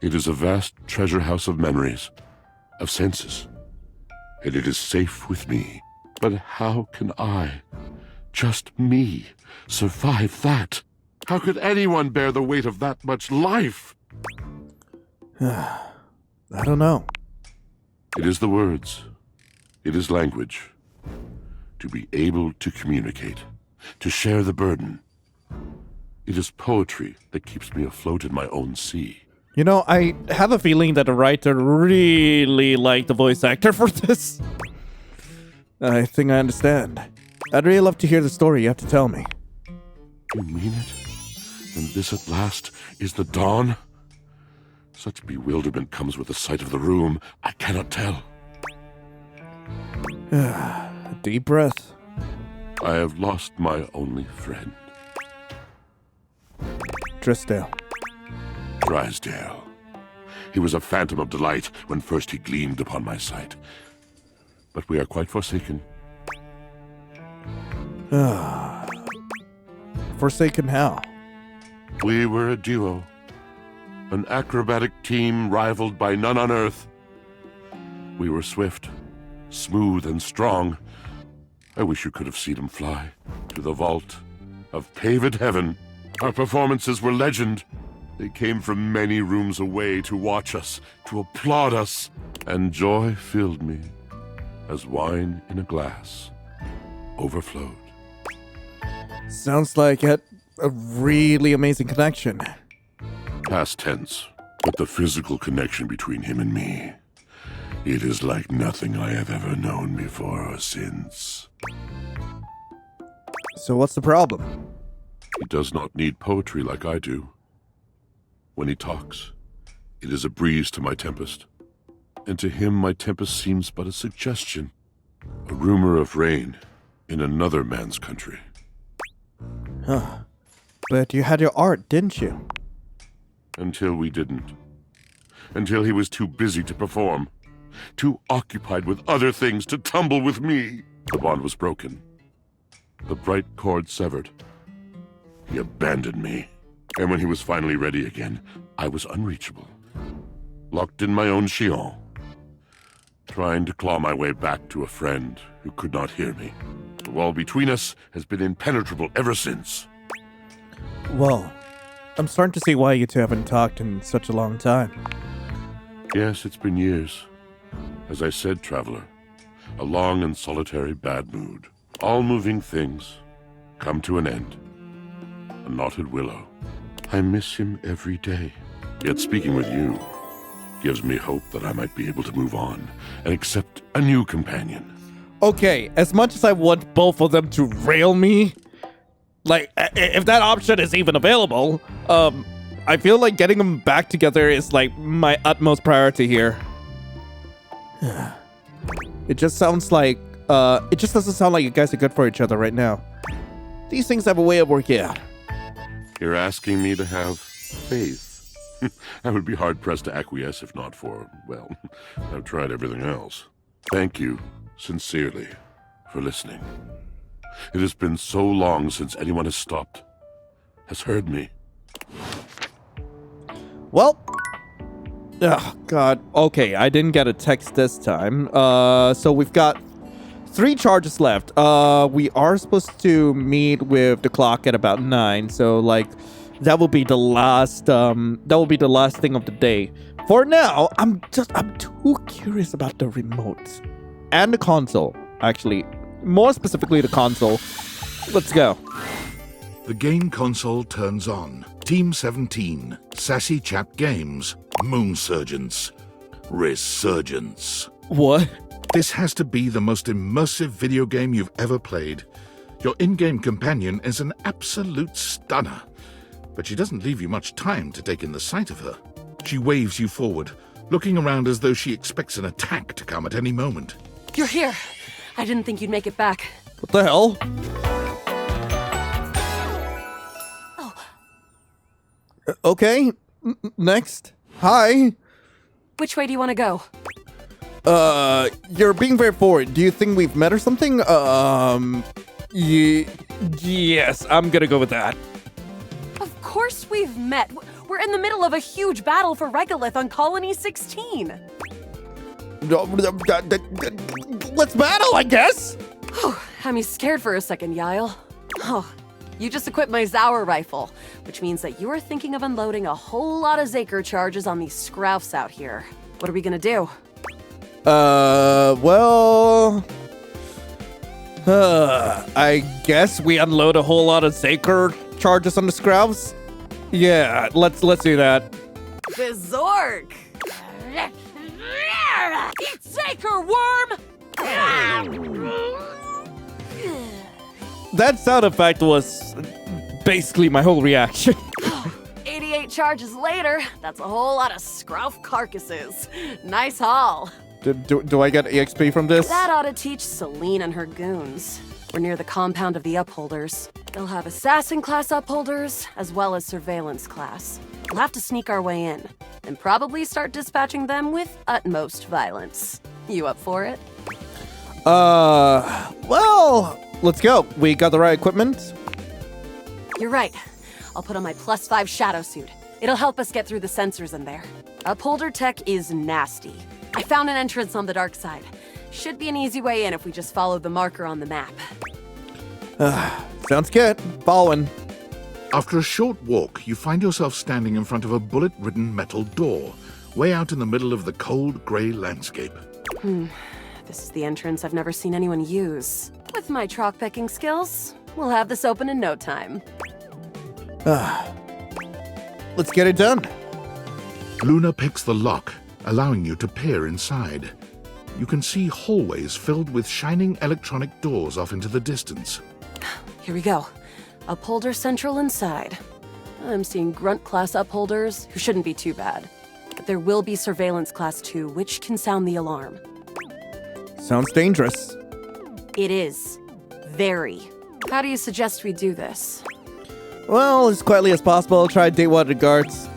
It is a vast treasure house of memories, of senses, and it is safe with me. But how can I, just me, survive that? How could anyone bear the weight of that much life? I don't know. It is the words. It is language. To be able to communicate, to share the burden. It is poetry that keeps me afloat in my own sea. You know, I have a feeling that the writer really liked the voice actor for this. I think I understand. I'd really love to hear the story you have to tell me. You mean it? And this at last is the dawn? Such bewilderment comes with the sight of the room. I cannot tell. A deep breath. I have lost my only friend. Drysdale. Drysdale. He was a phantom of delight when first he gleamed upon my sight. But we are quite forsaken. Forsaken how? We were a duo. An acrobatic team rivaled by none on Earth. We were swift, smooth, and strong. I wish you could have seen him fly to the vault of paved heaven. Our performances were legend. They came from many rooms away to watch us, to applaud us, and joy filled me as wine in a glass overflowed. Sounds like a really amazing connection. Past tense, but the physical connection between him and me. It is like nothing I have ever known before or since. So what's the problem? He does not need poetry like I do. When he talks, it is a breeze to my tempest. And to him my tempest seems but a suggestion. A rumor of rain in another man's country. Huh. But you had your art, didn't you? Until we didn't. Until he was too busy to perform. Too occupied with other things to tumble with me. The bond was broken. The bright cord severed. He abandoned me. And when he was finally ready again, I was unreachable. Locked in my own Xion. Trying to claw my way back to a friend who could not hear me. The wall between us has been impenetrable ever since. Well, I'm starting to see why you two haven't talked in such a long time. Yes, it's been years. As I said, traveler, a long and solitary bad mood. All moving things come to an end. A knotted willow. I miss him every day. Yet speaking with you gives me hope that I might be able to move on and accept a new companion. Okay, as much as I want both of them to rail me, like, if that option is even available, I feel like getting them back together is, like, my utmost priority here. It just sounds like, it just doesn't sound like you guys are good for each other right now. These things have a way of working out. You're asking me to have faith. I would be hard-pressed to acquiesce if not for, well, I've tried everything else. Thank you, sincerely, for listening. It has been so long since anyone has stopped, has heard me. Well, oh god, okay, I didn't get a text this time. So we've got 3 charges left. We are supposed to meet with the clock at about 9, so like that will be the last thing of the day. For now, I'm too curious about the remote and the console. Actually, more specifically the console. Let's go. The game console turns on. Team 17, Sassy Chap Games, Moonsurgence, Resurgence. What? This has to be the most immersive video game you've ever played. Your in-game companion is an absolute stunner, but she doesn't leave you much time to take in the sight of her. She waves you forward, looking around as though she expects an attack to come at any moment. You're here. I didn't think you'd make it back. What the hell? Okay, next. Hi. Which way do you want to go? You're being very forward. Do you think we've met or something? Yes, I'm gonna go with that. Of course we've met. We're in the middle of a huge battle for Regolith on Colony 16. Let's battle, I guess. Had me scared for a second, Yael. Oh, you just equipped my Zauer rifle, which means that you are thinking of unloading a whole lot of Zaker charges on these Scroufs out here. What are we gonna do? Well... I guess we unload a whole lot of Zaker charges on the Scroufs? Yeah, let's do that. The Zork! Eat Zaker, worm! That sound effect was basically my whole reaction. 88 charges later, that's a whole lot of Scrouf carcasses. Nice haul. Do I get EXP from this? That ought to teach Celine and her goons. We're near the compound of the Upholders. They'll have Assassin-class Upholders, as well as Surveillance class. We'll have to sneak our way in, and probably start dispatching them with utmost violence. You up for it? Well, let's go. We got the right equipment? You're right. I'll put on my +5 shadow suit. It'll help us get through the sensors in there. Upholder tech is nasty. I found an entrance on the dark side. Should be an easy way in if we just follow the marker on the map. Sounds good. Following. After a short walk, you find yourself standing in front of a bullet-ridden metal door, way out in the middle of the cold, grey landscape. This is the entrance I've never seen anyone use. With my trock-picking skills, We'll have this open in no time. Let's get it done. Luna picks the lock, allowing you to peer inside. You can see hallways filled with shining electronic doors off into the distance. Here we go. Upholder central inside. I'm seeing grunt class upholders, who shouldn't be too bad. But there will be surveillance class 2, which can sound the alarm. Sounds dangerous. It is. Very. How do you suggest we do this? Well, as quietly as possible, try to date one of the guards.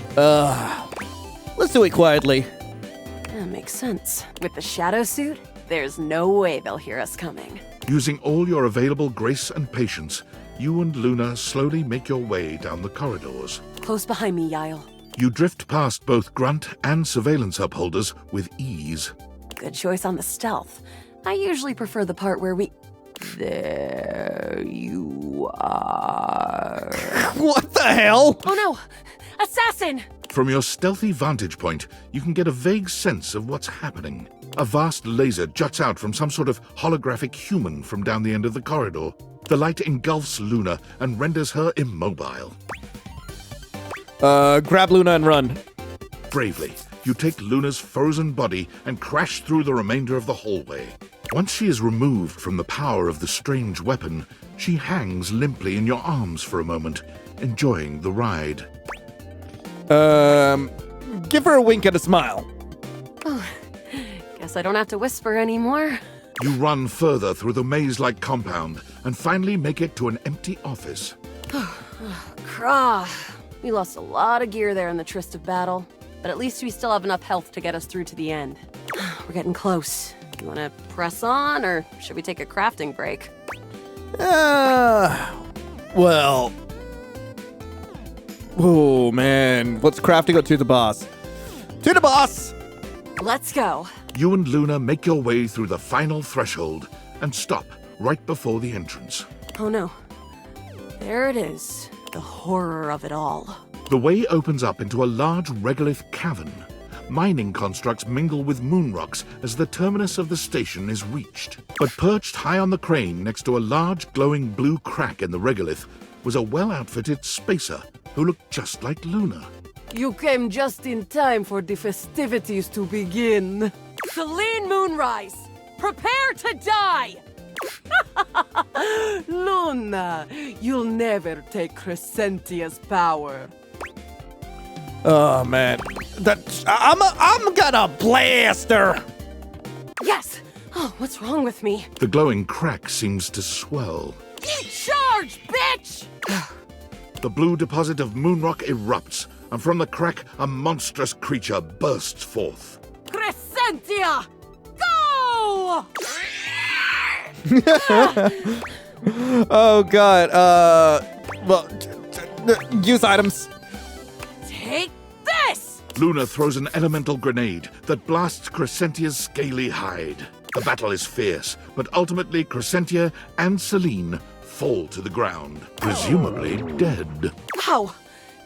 Let's do it quietly. That makes sense. With the shadow suit, there's no way they'll hear us coming. Using all your available grace and patience, you and Luna slowly make your way down the corridors. Close behind me, Yael. You drift past both grunt and surveillance upholders with ease. Good choice on the stealth. I usually prefer the part where we... There you are. What the hell? Oh no! Assassin! From your stealthy vantage point, you can get a vague sense of what's happening. A vast laser juts out from some sort of holographic human from down the end of the corridor. The light engulfs Luna and renders her immobile. Grab Luna and run. Bravely, you take Luna's frozen body and crash through the remainder of the hallway. Once she is removed from the power of the strange weapon, she hangs limply in your arms for a moment, enjoying the ride. Give her a wink and a smile. Oh, guess I don't have to whisper anymore. You run further through the maze-like compound and finally make it to an empty office. Krah. We lost a lot of gear there in the tryst of battle, but at least we still have enough health to get us through to the end. We're getting close. You want to press on, or should we take a crafting break? Well... Oh, man. Let's crafting up to the boss. To the boss! Let's go. You and Luna make your way through the final threshold and stop right before the entrance. Oh no. There it is. The horror of it all. The way opens up into a large regolith cavern. Mining constructs mingle with moon rocks as the terminus of the station is reached. But perched high on the crane next to a large glowing blue crack in the regolith was a well-outfitted spacer who looked just like Luna. You came just in time for the festivities to begin. Celine Moonrise, prepare to die! Luna, you'll never take Crescentia's power. Oh, man. I'm gonna blast her! Yes! Oh, what's wrong with me? The glowing crack seems to swell. Eat charge, bitch! The blue deposit of moonrock erupts, and from the crack, a monstrous creature bursts forth. Crescentia! Go! Oh, God. Well, use items. Take this! Luna throws an elemental grenade that blasts Crescentia's scaly hide. The battle is fierce, but ultimately Crescentia and Celine fall to the ground, presumably dead. Wow!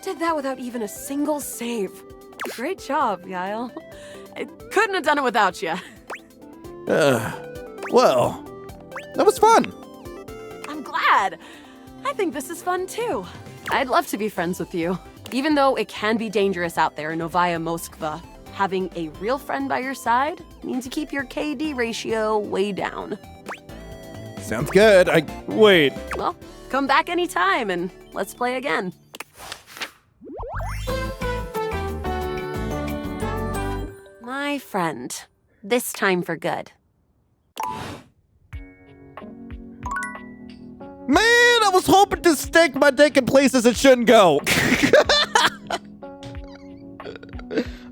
Did that without even a single save. Great job, Yael. I couldn't have done it without you. Well, that was fun. I'm glad. I think this is fun too. I'd love to be friends with you. Even though it can be dangerous out there in Novaya Moskva, having a real friend by your side means you keep your KD ratio way down. Sounds good. Wait. Well, come back anytime and let's play again. My friend. This time for good. Man, I was hoping to stick my dick in places it shouldn't go.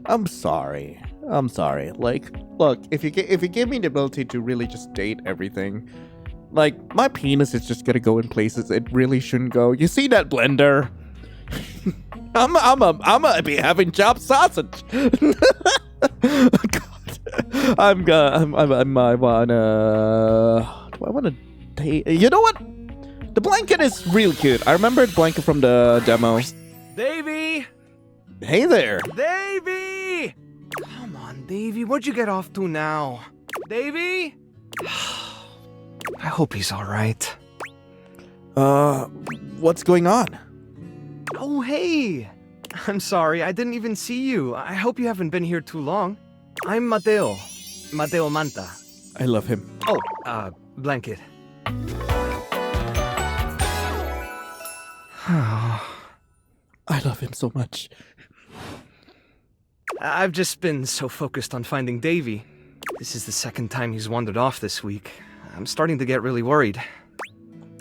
I'm sorry. Like, look, if you give me the ability to really just date everything, like, my penis is just gonna go in places it really shouldn't go. You see that blender? I'm gonna be having chopped sausage. God. I wanna date. You know what? The blanket is real cute. I remember the blanket from the demo. Davey! Hey there. Davey! Come on, Davey. What'd you get off to now? Davey? I hope he's all right. What's going on? Oh, hey! I'm sorry, I didn't even see you. I hope you haven't been here too long. I'm Mateo. Mateo Manta. I love him. Oh, Blanket. I love him so much. I've just been so focused on finding Davy. This is the second time he's wandered off this week. I'm starting to get really worried.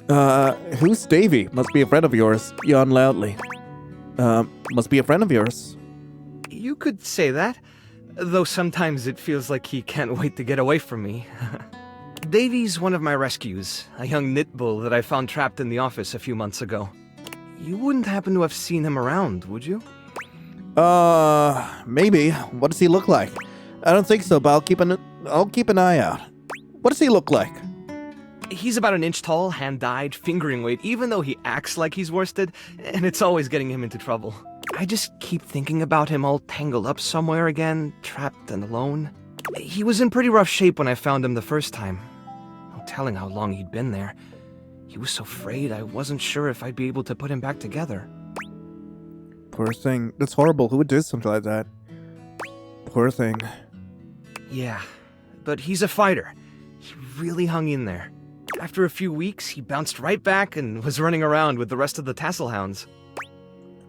Who's Davy? Must be a friend of yours. Yawn loudly. Must be a friend of yours. You could say that, though sometimes it feels like he can't wait to get away from me. Davy's one of my rescues, a young knit bull that I found trapped in the office a few months ago. You wouldn't happen to have seen him around, would you? Maybe. What does he look like? I don't think so, but I'll keep an eye out. What does he look like? He's about an inch tall, hand-dyed, fingering weight, even though he acts like he's worsted, and it's always getting him into trouble. I just keep thinking about him all tangled up somewhere again, trapped and alone. He was in pretty rough shape when I found him the first time. No telling how long he'd been there. He was so frayed I wasn't sure if I'd be able to put him back together. Poor thing. That's horrible. Who would do something like that? Poor thing. Yeah, but he's a fighter. He really hung in there. After a few weeks, he bounced right back and was running around with the rest of the tassel hounds.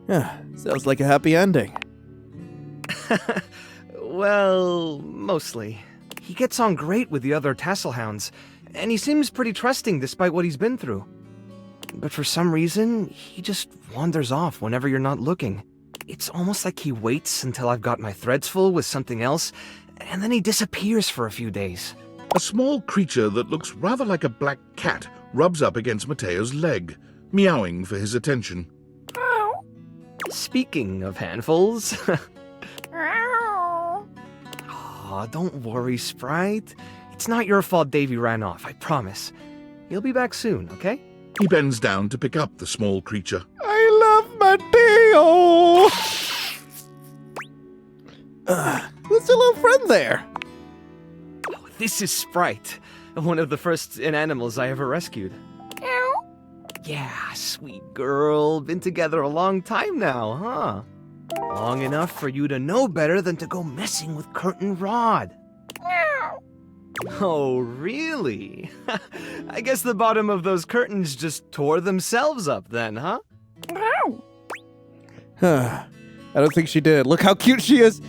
Yeah, sounds like a happy ending. Well, mostly. He gets on great with the other tassel hounds, and he seems pretty trusting despite what he's been through. But for some reason, he just wanders off whenever you're not looking. It's almost like he waits until I've got my threads full with something else, and then he disappears for a few days. A small creature that looks rather like a black cat rubs up against Mateo's leg, meowing for his attention. Speaking of handfuls... Aw, don't worry, Sprite. It's not your fault Davy ran off, I promise. He'll be back soon, okay? He bends down to pick up the small creature. I love Mateo! Who's your little friend there? Oh, this is Sprite, one of the first inanimals I ever rescued. Yeah, sweet girl. Been together a long time now, huh? Long enough for you to know better than to go messing with Curtain Rod. Oh, really? I guess the bottom of those curtains just tore themselves up then, huh? I don't think she did. Look how cute she is.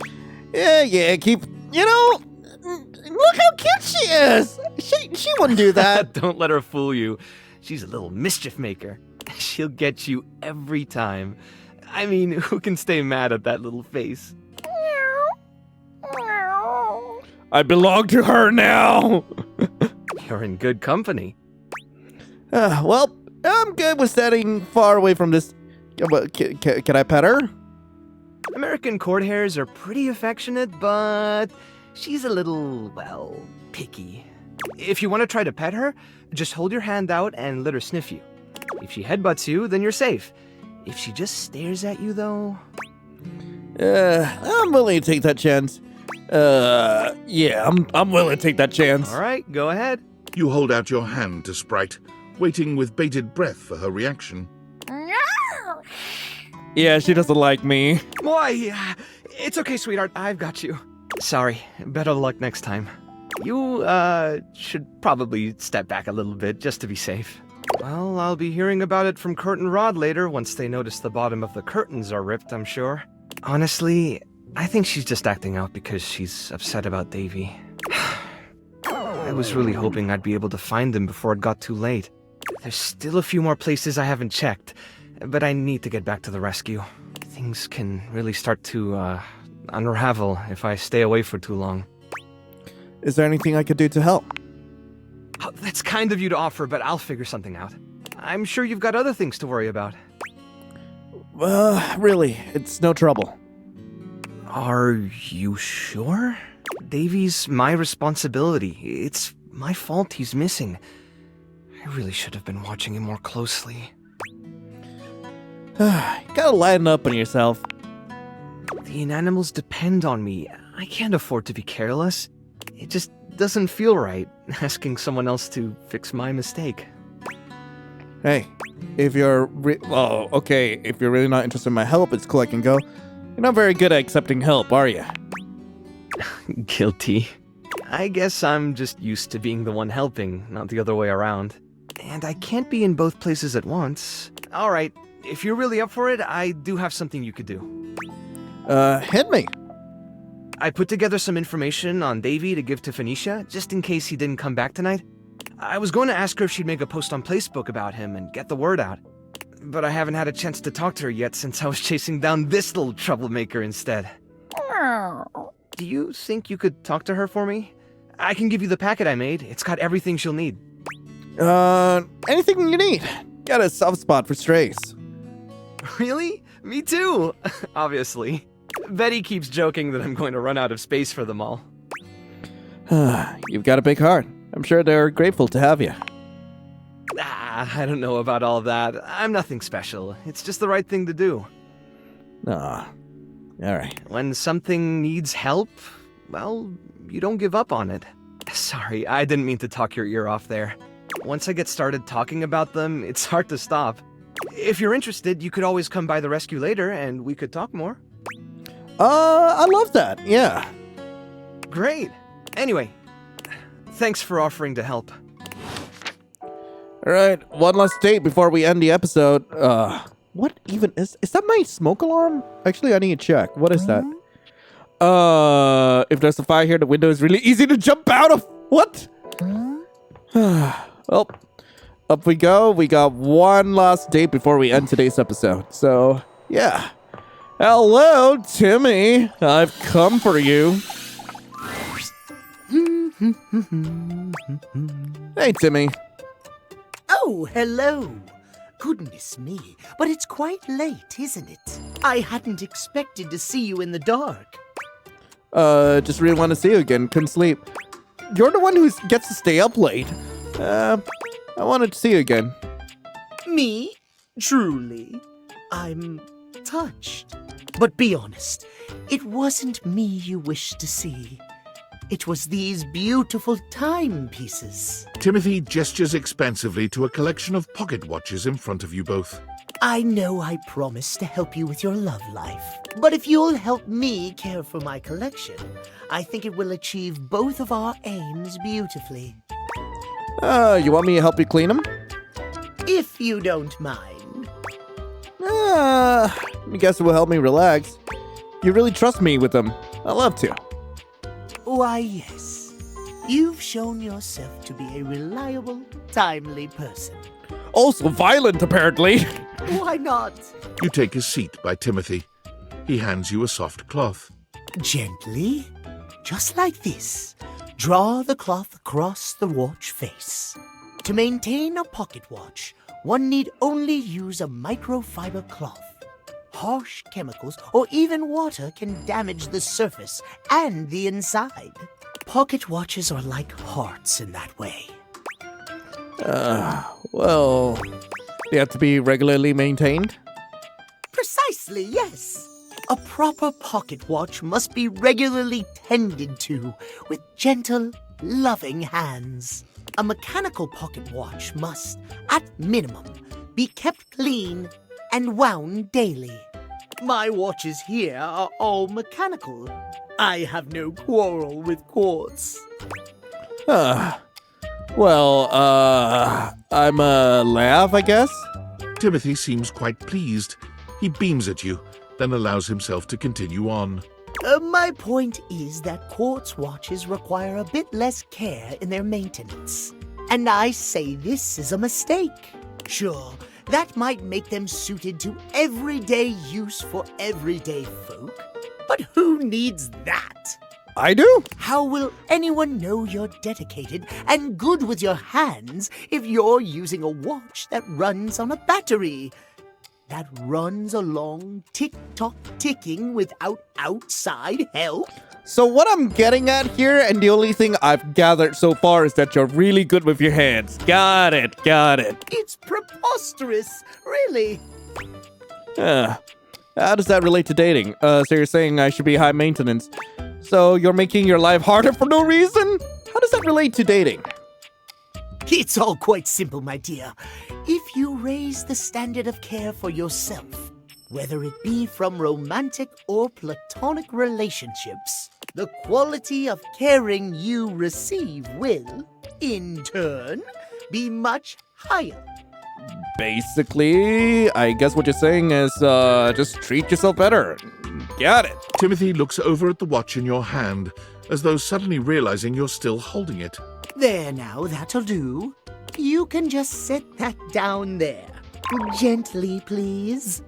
Yeah, keep... You know... Look how cute she is! She wouldn't do that. Don't let her fool you. She's a little mischief maker. She'll get you every time. I mean, who can stay mad at that little face? I belong to her now! You're in good company. Well, I'm good with staying far away from this... Can I pet her? American court hares are pretty affectionate, but she's a little, well, picky. If you want to try to pet her, just hold your hand out and let her sniff you. If she headbutts you, then you're safe. If she just stares at you, though... I'm willing to take that chance. Yeah, I'm willing to take that chance. All right, go ahead. You hold out your hand to Sprite, waiting with bated breath for her reaction. Yeah, she doesn't like me. Why? It's okay, sweetheart. I've got you. Sorry. Better luck next time. You, should probably step back a little bit just to be safe. Well, I'll be hearing about it from Curtain Rod later once they notice the bottom of the curtains are ripped, I'm sure. Honestly, I think she's just acting out because she's upset about Davy. I was really hoping I'd be able to find him before it got too late. There's still a few more places I haven't checked, but I need to get back to the rescue. Things can really start to, unravel if I stay away for too long. Is there anything I could do to help? Oh, that's kind of you to offer, but I'll figure something out. I'm sure you've got other things to worry about. Really, it's no trouble. Are you sure? Davy's my responsibility. It's my fault he's missing. I really should have been watching him more closely. You gotta lighten up on yourself. The inanimals depend on me. I can't afford to be careless. It just doesn't feel right, asking someone else to fix my mistake. Hey, if you're if you're really not interested in my help, it's cool, I can go. You're not very good at accepting help, are you? Guilty. I guess I'm just used to being the one helping, not the other way around. And I can't be in both places at once. Alright, if you're really up for it, I do have something you could do. Hit me. I put together some information on Davy to give to Phoenicia, just in case he didn't come back tonight. I was going to ask her if she'd make a post on Facebook about him and get the word out. But I haven't had a chance to talk to her yet since I was chasing down this little troublemaker instead. Do you think you could talk to her for me? I can give you the packet I made. It's got everything she'll need. Anything you need. Got a soft spot for strays. Really? Me too! Obviously. Betty keeps joking that I'm going to run out of space for them all. You've got a big heart. I'm sure they're grateful to have you. I don't know about all that. I'm nothing special. It's just the right thing to do. Alright. When something needs help, well, you don't give up on it. Sorry, I didn't mean to talk your ear off there. Once I get started talking about them, it's hard to stop. If you're interested, you could always come by the rescue later and we could talk more. I love that, yeah. Great. Anyway, thanks for offering to help. Alright, one last date before we end the episode. What even is that my smoke alarm? Actually, I need to check. What is that? If there's a fire here, the window is really easy to jump out of. What? Well, up we go. We got one last date before we end today's episode. So, yeah. Hello, Timmy. I've come for you. Hey, Timmy. Oh, hello. Goodness me, but it's quite late, isn't it? I hadn't expected to see you in the dark. Just really want to see you again. Couldn't sleep. You're the one who gets to stay up late. I wanted to see you again. Me? Truly? I'm touched. But be honest, it wasn't me you wished to see. It was these beautiful timepieces. Timothy gestures expansively to a collection of pocket watches in front of you both. I know I promised to help you with your love life, but if you'll help me care for my collection, I think it will achieve both of our aims beautifully. You want me to help you clean them? If you don't mind. I guess it will help me relax. You really trust me with them. I'd love to. Why, yes. You've shown yourself to be a reliable, timely person. Also violent, apparently. Why not? You take a seat by Timothy. He hands you a soft cloth. Gently, just like this. Draw the cloth across the watch face. To maintain a pocket watch, one need only use a microfiber cloth. Harsh chemicals or even water can damage the surface and the inside. Pocket watches are like hearts in that way. Well, they have to be regularly maintained? Precisely, yes. A proper pocket watch must be regularly tended to with gentle, loving hands. A mechanical pocket watch must, at minimum, be kept clean and wound daily. My watches here are all mechanical. I have no quarrel with quartz. Well, I'm a laugh, I guess? Timothy seems quite pleased. He beams at you, then allows himself to continue on. My point is that quartz watches require a bit less care in their maintenance. And I say this is a mistake. Sure, that might make them suited to everyday use for everyday folk. But who needs that? I do. How will anyone know you're dedicated and good with your hands if you're using a watch that runs on a battery? That runs along tick-tock ticking without outside help? So what I'm getting at here, and the only thing I've gathered so far, is that you're really good with your hands. Got it. It's preposterous, really. How does that relate to dating? So you're saying I should be high maintenance. So you're making your life harder for no reason? How does that relate to dating? It's all quite simple, my dear. If you raise the standard of care for yourself, whether it be from romantic or platonic relationships, the quality of caring you receive will, in turn, be much higher. Basically, I guess what you're saying is, just treat yourself better. Got it. Timothy looks over at the watch in your hand, as though suddenly realizing you're still holding it. There now, that'll do. You can just set that down there. Gently, please.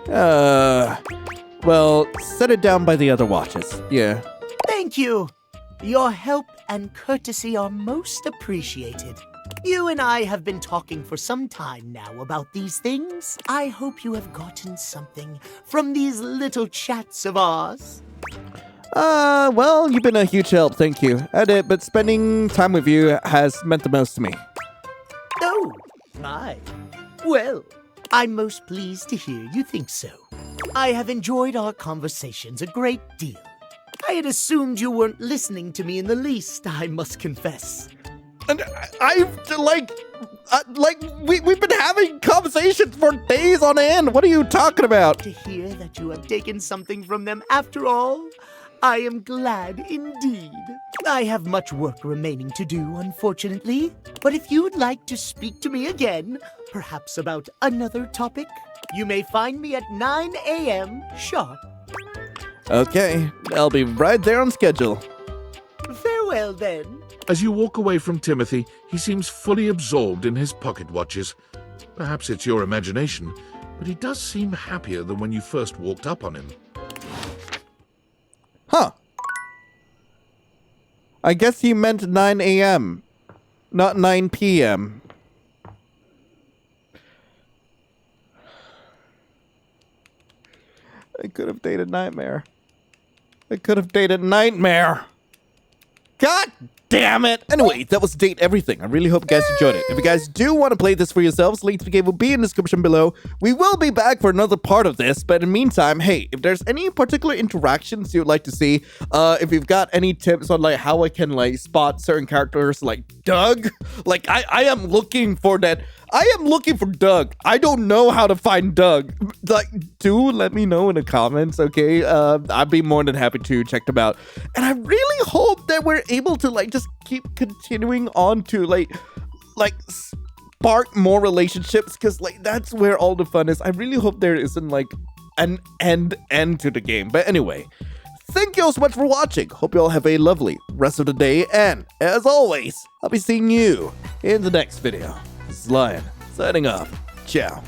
Well, set it down by the other watches. Yeah. Thank you. Your help and courtesy are most appreciated. You and I have been talking for some time now about these things. I hope you have gotten something from these little chats of ours. Well, you've been a huge help, thank you. But spending time with you has meant the most to me. Oh, my. Well, I'm most pleased to hear you think so. I have enjoyed our conversations a great deal. I had assumed you weren't listening to me in the least, I must confess. And we've been having conversations for days on end. What are you talking about? To hear that you have taken something from them after all, I am glad indeed. I have much work remaining to do, unfortunately. But if you'd like to speak to me again, perhaps about another topic, you may find me at 9 a.m. sharp. Okay, I'll be right there on schedule. Farewell, then. As you walk away from Timothy, he seems fully absorbed in his pocket watches. Perhaps it's your imagination, but he does seem happier than when you first walked up on him. Huh. I guess he meant 9 a.m., not 9 p.m. I could have dated Nightmare. God damn it! Anyway, that was Date Everything. I really hope you guys enjoyed it. If you guys do want to play this for yourselves, link to the game will be in the description below. We will be back for another part of this, but in the meantime, hey, if there's any particular interactions you'd like to see, if you've got any tips on like how I can like spot certain characters like Doug, like I am looking for that. I am looking for Doug. I don't know how to find Doug. Like, do let me know in the comments, okay? I'd be more than happy to check them out. And I really hope that we're able to like just keep continuing on to like spark more relationships, because like that's where all the fun is. I really hope there isn't like an end to the game. But anyway, thank you all so much for watching. Hope you all have a lovely rest of the day. And as always, I'll be seeing you in the next video. This is Lion, signing off. Ciao.